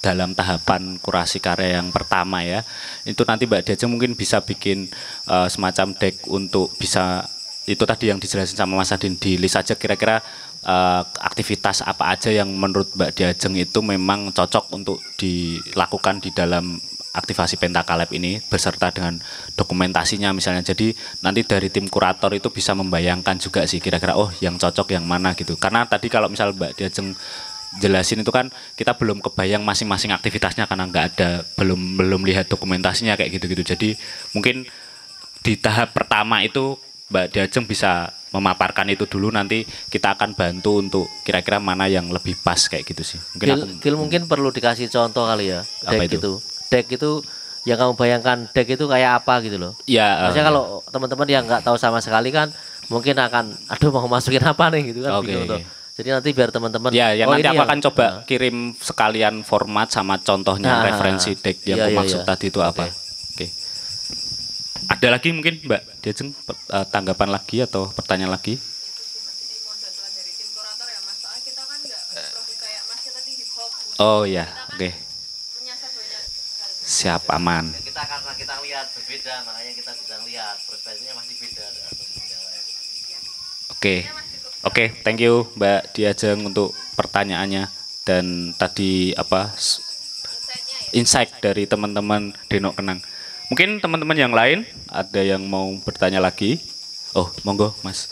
dalam tahapan kurasi karya yang pertama ya, itu nanti Mbak Diajeng mungkin bisa bikin semacam deck untuk bisa, itu tadi yang dijelasin sama Mas Adin, di list aja kira-kira aktivitas apa aja yang menurut Mbak Diajeng itu memang cocok untuk dilakukan di dalam aktivasi Pentakaleb ini beserta dengan dokumentasinya misalnya. Jadi nanti dari tim kurator itu bisa membayangkan juga sih kira-kira oh yang cocok yang mana gitu. Karena tadi kalau misal Mbak Diajeng jelasin itu kan kita belum kebayang masing-masing aktivitasnya karena nggak ada, belum lihat dokumentasinya kayak gitu-gitu. Jadi mungkin di tahap pertama itu Mbak Diajeng bisa memaparkan itu dulu, nanti kita akan bantu untuk kira-kira mana yang lebih pas kayak gitu sih. Mungkin mungkin perlu dikasih contoh kali ya. Apa Deck itu? Deck itu yang kamu bayangkan deck itu kayak apa gitu loh. Ya. Maksudnya kalau teman-teman yang nggak tahu sama sekali kan mungkin akan aduh mau masukin apa nih gitu kan. Gitu. Jadi nanti biar teman-teman. Ya, yang nanti aku akan coba kirim sekalian format sama contohnya referensi deck yang aku maksud tadi itu apa. Oke. Ada lagi mungkin Mbak Diajeng tanggapan lagi atau pertanyaan lagi? Oh ya, oke. Siap, aman. Kita karena kita lihat berbeda, makanya kita bisa lihat perspektifnya masih beda dengan teman yang lain. Oke, thank you Mbak Diajeng untuk pertanyaannya dan tadi apa insight dari teman-teman Denok Kenang. Mungkin teman-teman yang lain ada yang mau bertanya lagi? Oh, monggo Mas.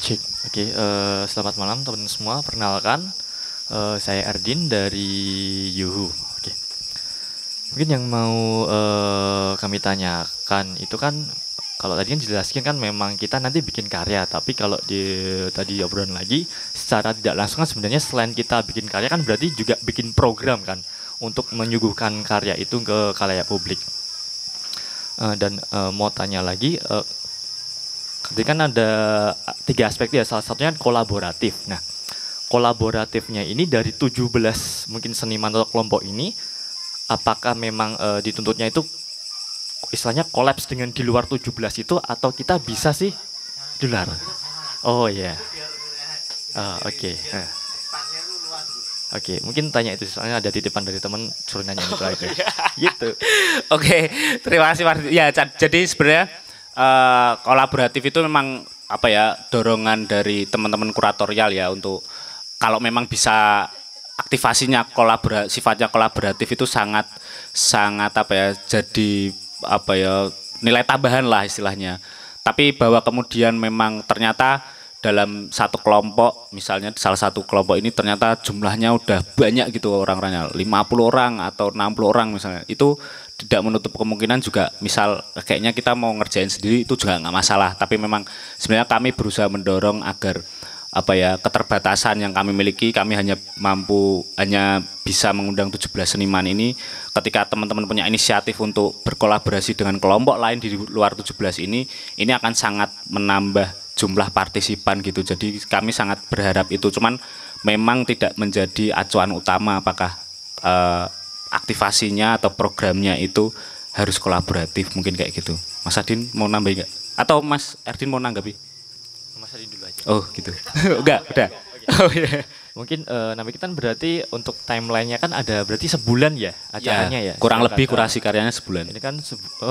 Cik, oke. Selamat malam teman-teman semua. Perkenalkan, saya Ardin dari Yuhu. Oke. Mungkin yang mau kami tanyakan itu kan, kalau tadi kan dijelaskan kan memang kita nanti bikin karya, tapi kalau tadi obrolan lagi secara tidak langsung kan sebenarnya selain kita bikin karya kan berarti juga bikin program kan untuk menyuguhkan karya itu ke khalayak publik. Dan mau tanya lagi, ketika kan ada 3 aspek ya, salah satunya kolaboratif. Nah, kolaboratifnya ini dari 17 mungkin seniman atau kelompok ini, apakah memang dituntutnya itu istilahnya kolaps dengan di luar 17 itu, atau kita bisa sih di luar? Oh ya, oke. Oke, mungkin tanya itu soalnya ada titipan dari teman suruh nanya itu aja. Gitu. Oke, terima kasih Mas. Ya, jadi sebenarnya kolaboratif itu memang apa ya, dorongan dari teman-teman kuratorial ya, untuk kalau memang bisa aktivasinya sifatnya kolaboratif itu sangat apa ya, jadi apa ya, nilai tambahan lah istilahnya. Tapi bahwa kemudian memang ternyata dalam satu kelompok, misalnya salah satu kelompok ini ternyata jumlahnya udah banyak gitu orang-orangnya, 50 orang atau 60 orang misalnya, itu tidak menutup kemungkinan juga misal kayaknya kita mau ngerjain sendiri itu juga nggak masalah. Tapi memang sebenarnya kami berusaha mendorong agar apa ya keterbatasan yang kami miliki, kami hanya bisa mengundang 17 seniman ini. Ketika teman-teman punya inisiatif untuk berkolaborasi dengan kelompok lain di luar 17 ini akan sangat menambah jumlah partisipan gitu. Jadi kami sangat berharap itu, cuman memang tidak menjadi acuan utama apakah aktivasinya atau programnya itu harus kolaboratif, mungkin kayak gitu. Mas Adin mau nambahin nggak? Atau Mas Erdin mau nanggapi? Mas Adin dulu aja. Oh gitu. Enggak, udah. Oh iya. Mungkin namanya kita berarti untuk timelinenya kan ada berarti sebulan ya acaranya ya. Kurang lebih kurasi karyanya sebulan. Ini kan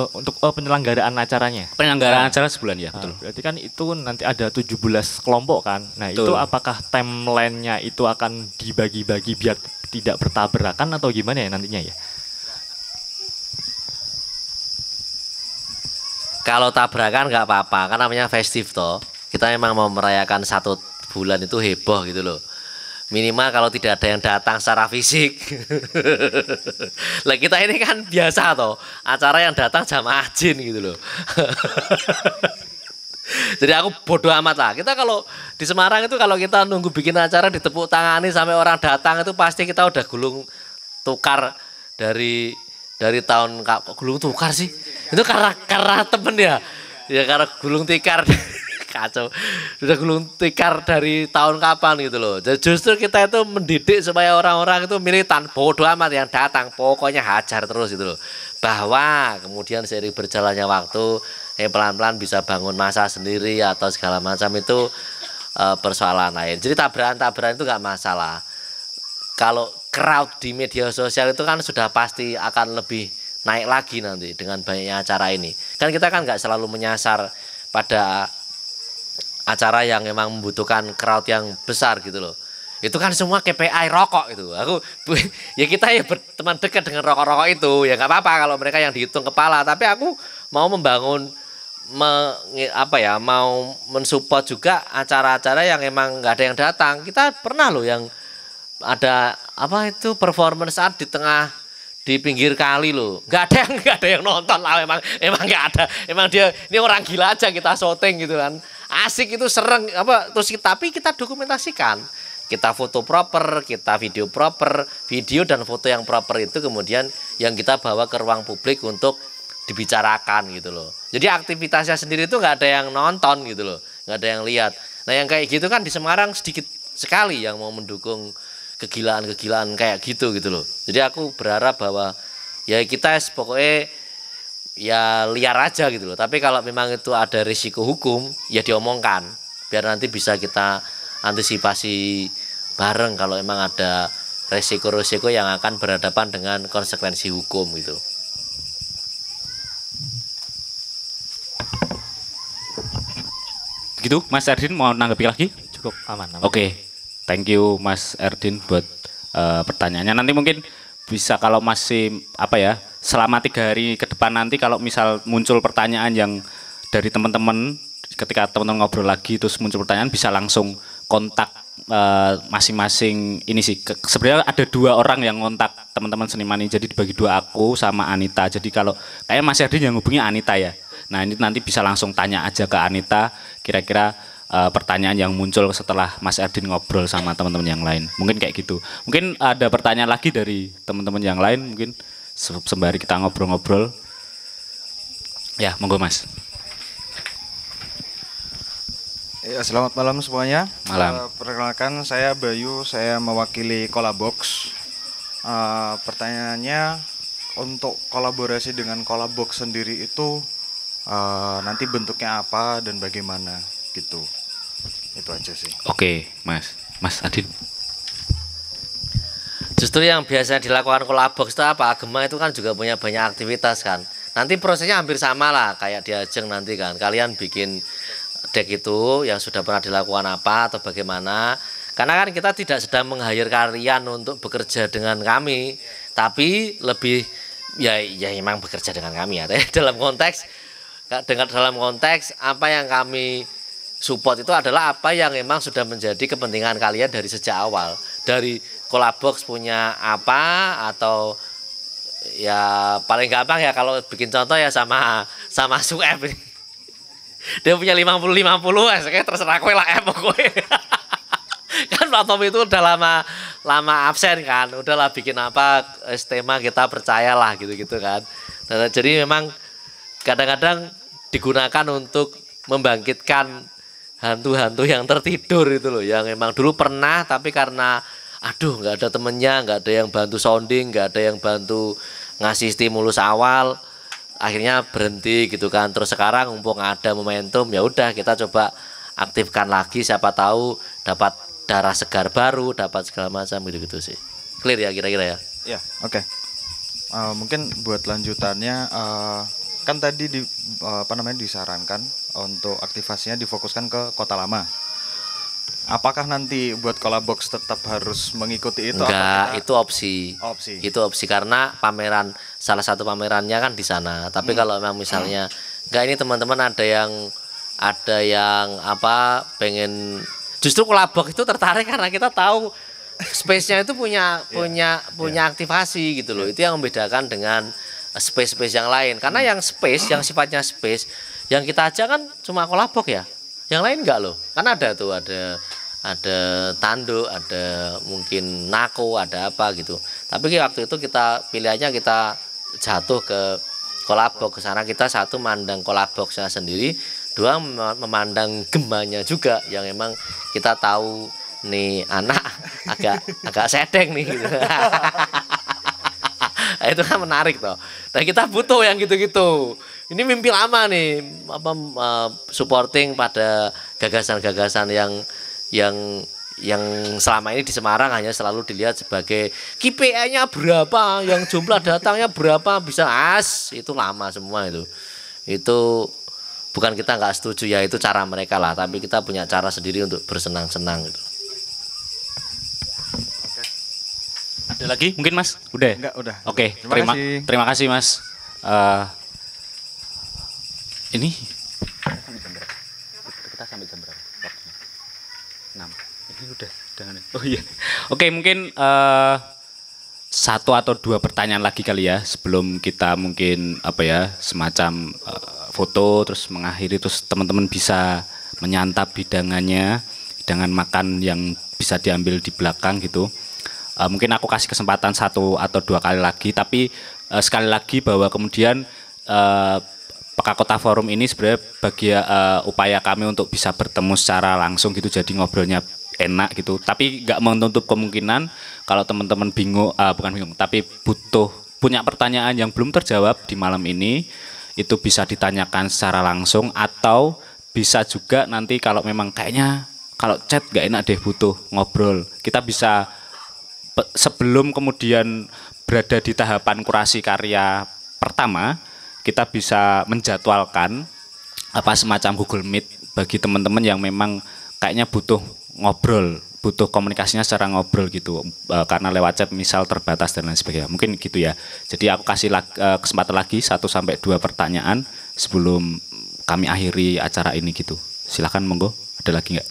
untuk penyelenggaraan acaranya. Penyelenggaraan acara sebulan ya, betul. Berarti kan itu nanti ada 17 kelompok kan. Nah, betul. Itu apakah timelinenya itu akan dibagi-bagi biar tidak bertabrakan atau gimana ya nantinya ya? Kalau tabrakan nggak apa-apa, kan namanya festif toh. Kita memang mau merayakan 1 bulan itu heboh gitu loh. Minimal kalau tidak ada yang datang secara fisik. Lah kita ini kan biasa toh, acara yang datang jamaah jin gitu loh. Jadi aku bodoh amat lah. Kita kalau di Semarang itu kalau kita nunggu bikin acara ditepuk tangani sampai orang datang itu pasti kita udah gulung tukar dari tahun gulung tukar sih. Itu karena temen ya. Ya karena gulung tikar. Kacau, udah gulung tikar dari tahun kapan gitu loh. Jadi justru kita itu mendidik supaya orang-orang itu militan, bodoh amat yang datang, pokoknya hajar terus gitu loh. Bahwa kemudian seiring berjalannya waktu, pelan-pelan bisa bangun masa sendiri atau segala macam itu persoalan lain. Jadi tabrakan itu nggak masalah. Kalau crowd di media sosial itu kan sudah pasti akan lebih naik lagi nanti dengan banyaknya acara ini. Kan kita kan nggak selalu menyasar pada acara yang memang membutuhkan crowd yang besar gitu loh. Itu kan semua KPI rokok itu. Ya kita ya berteman dekat dengan rokok-rokok itu. Ya nggak apa-apa kalau mereka yang dihitung kepala. Tapi aku mau membangun mau mensupport juga acara-acara yang emang nggak ada yang datang. Kita pernah loh yang ada performance art di pinggir kali loh. Nggak ada yang nonton lah, emang nggak ada. Emang dia ini orang gila aja kita syuting gitu kan. Asik itu sereng tapi kita dokumentasikan. Kita foto proper, kita video proper, video dan foto yang proper itu kemudian yang kita bawa ke ruang publik untuk dibicarakan gitu loh. Jadi aktivitasnya sendiri itu nggak ada yang nonton gitu loh, nggak ada yang lihat. Nah yang kayak gitu kan di Semarang sedikit sekali yang mau mendukung kegilaan-kegilaan kayak gitu loh. Jadi aku berharap bahwa ya kita pokoknya ya liar aja gitu loh. Tapi kalau memang itu ada risiko hukum ya diomongkan biar nanti bisa kita antisipasi bareng kalau memang ada resiko-resiko yang akan berhadapan dengan konsekuensi hukum gitu. Gitu, Mas Erdin mau nanggapi lagi? Cukup aman. Oke. Thank you Mas Erdin buat pertanyaannya. Nanti mungkin bisa kalau masih selama 3 hari ke depan nanti kalau misal muncul pertanyaan yang dari teman-teman, ketika teman-teman ngobrol lagi terus muncul pertanyaan bisa langsung kontak masing-masing ini sih. Sebenarnya ada 2 orang yang kontak teman-teman seniman ini, jadi dibagi 2, aku sama Anita. Jadi kalau kayak Mas Erdin yang hubungi Anita ya. Nah ini nanti bisa langsung tanya aja ke Anita kira-kira pertanyaan yang muncul setelah Mas Erdin ngobrol sama teman-teman yang lain. Mungkin kayak gitu. Mungkin ada pertanyaan lagi dari teman-teman yang lain, mungkin sembari kita ngobrol-ngobrol. Ya, monggo Mas. Ya, selamat malam semuanya. Malam. Perkenalkan saya Bayu, saya mewakili Kolabox. Pertanyaannya untuk kolaborasi dengan Kolabox sendiri itu nanti bentuknya apa dan bagaimana gitu. Itu aja sih. Oke, Mas Adin. Justru yang biasa dilakukan Kolabox itu apa? Agema itu kan juga punya banyak aktivitas kan. Nanti prosesnya hampir sama lah kayak di Ajeng nanti kan. Kalian bikin deck itu yang sudah pernah dilakukan apa atau bagaimana. Karena kan kita tidak sedang meng-hire kalian untuk bekerja dengan kami, tapi lebih ya memang bekerja dengan kami ya. Dalam konteks apa yang kami support itu adalah apa yang memang sudah menjadi kepentingan kalian dari sejak awal. Dari Kolabox punya apa atau ya paling gampang ya kalau bikin contoh ya sama Sueb ini. Dia punya 50-50, kayak terserah kowe lah pokoknya. kan Pak Tom itu udah lama absen kan, udahlah bikin apa tema kita percayalah gitu-gitu kan. Nah, jadi memang kadang-kadang digunakan untuk membangkitkan hantu-hantu yang tertidur itu loh, yang emang dulu pernah tapi karena aduh nggak ada temennya, nggak ada yang bantu sounding, nggak ada yang bantu ngasih stimulus awal, akhirnya berhenti gitu kan. Terus sekarang mumpung ada momentum, ya udah kita coba aktifkan lagi, siapa tahu dapat darah segar baru, dapat segala macam gitu-gitu sih. Clear ya kira-kira ya? Ya, oke. Mungkin buat lanjutannya kan tadi disarankan untuk aktivasinya difokuskan ke Kota Lama. Apakah nanti buat Kolabox tetap harus mengikuti itu? Enggak, itu opsi. Opsi. Itu opsi karena pameran, salah satu pamerannya kan di sana. Tapi kalau memang misalnya enggak, ini teman-teman ada yang apa pengen, justru Kolabox itu tertarik karena kita tahu space-nya itu punya aktivasi gitu loh. Itu yang membedakan dengan space-space yang lain. Karena yang space, yang sifatnya space, yang kita aja kan cuma Kolabox ya. Yang lain enggak loh. Kan ada tuh, ada tanduk, ada mungkin nako, ada apa gitu. Tapi waktu itu kita pilihannya kita jatuh ke Kolabox, ke sana kita satu mandang Kolaboxnya sendiri, dua memandang gemanya juga yang emang kita tahu nih anak agak sedeng nih gitu. Nah, itu kan menarik toh. Dan kita butuh yang gitu-gitu. Ini mimpi lama nih, supporting pada gagasan-gagasan yang selama ini di Semarang hanya selalu dilihat sebagai KPI-nya berapa, yang jumlah datangnya berapa, bisa itu lama semua itu. Itu bukan kita nggak setuju ya, itu cara mereka lah, tapi kita punya cara sendiri untuk bersenang-senang gitu. Ada lagi mungkin Mas? Udah? Enggak, udah. Oke, Terima terima kasih Mas. Ini kita sampai jam berapa? 6. Ini udah. Oh iya. Oke, mungkin satu atau dua pertanyaan lagi kali ya sebelum kita mungkin semacam foto terus mengakhiri, terus teman-teman bisa menyantap hidangan makan yang bisa diambil di belakang gitu. Mungkin aku kasih kesempatan satu atau dua kali lagi, tapi sekali lagi bahwa kemudian Peka Kota Forum ini sebenarnya upaya kami untuk bisa bertemu secara langsung gitu, jadi ngobrolnya enak gitu. Tapi nggak menutup kemungkinan kalau teman-teman bukan bingung, tapi punya pertanyaan yang belum terjawab di malam ini, itu bisa ditanyakan secara langsung, atau bisa juga nanti kalau memang kayaknya kalau chat nggak enak deh, butuh ngobrol, kita bisa sebelum kemudian berada di tahapan kurasi karya pertama, kita bisa menjadwalkan semacam Google Meet bagi teman-teman yang memang kayaknya butuh ngobrol, butuh komunikasinya secara ngobrol gitu, karena lewat chat misal terbatas dan lain sebagainya. Mungkin gitu ya. Jadi aku kasih kesempatan lagi 1 sampai 2 pertanyaan sebelum kami akhiri acara ini gitu. Silakan monggo, ada lagi nggak?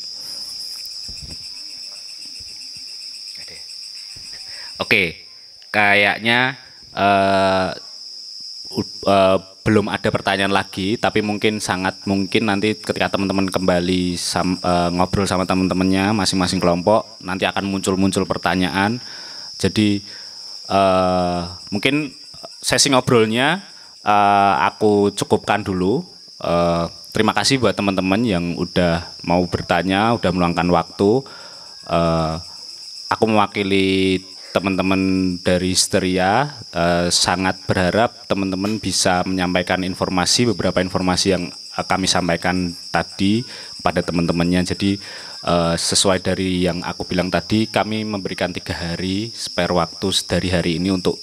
Oke, kayaknya belum ada pertanyaan lagi, tapi sangat mungkin nanti ketika teman-teman kembali ngobrol sama teman-temannya masing-masing kelompok, nanti akan muncul pertanyaan. Jadi mungkin sesi ngobrolnya aku cukupkan dulu. Terima kasih buat teman-teman yang udah mau bertanya, udah meluangkan waktu. Aku mewakili teman-teman dari Histeria, sangat berharap teman-teman bisa menyampaikan beberapa informasi yang kami sampaikan tadi kepada teman-temannya. Jadi sesuai dari yang aku bilang tadi, kami memberikan 3 hari spare waktu dari hari ini untuk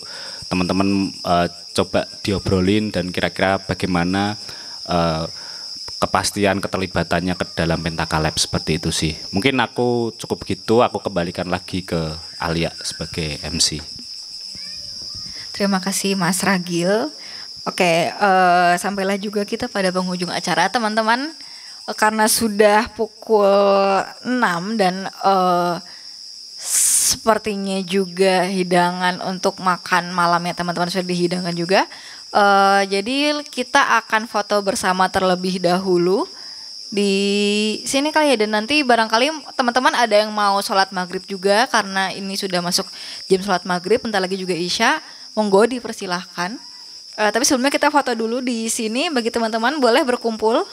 teman-teman coba diobrolin dan kira-kira bagaimana kepastian keterlibatannya ke dalam Pentaka Lab, seperti itu sih. Mungkin aku cukup begitu, aku kembalikan lagi ke Alia sebagai MC. Terima kasih Mas Ragil. Oke, sampailah juga kita pada penghujung acara teman-teman. Karena sudah pukul 6 dan sepertinya juga hidangan untuk makan malamnya teman-teman sudah dihidangkan juga. Jadi kita akan foto bersama terlebih dahulu di sini kali ya, dan nanti barangkali teman-teman ada yang mau sholat maghrib juga karena ini sudah masuk jam sholat maghrib, bentar lagi juga isya, monggo dipersilahkan. Tapi sebelumnya kita foto dulu di sini, bagi teman-teman boleh berkumpul.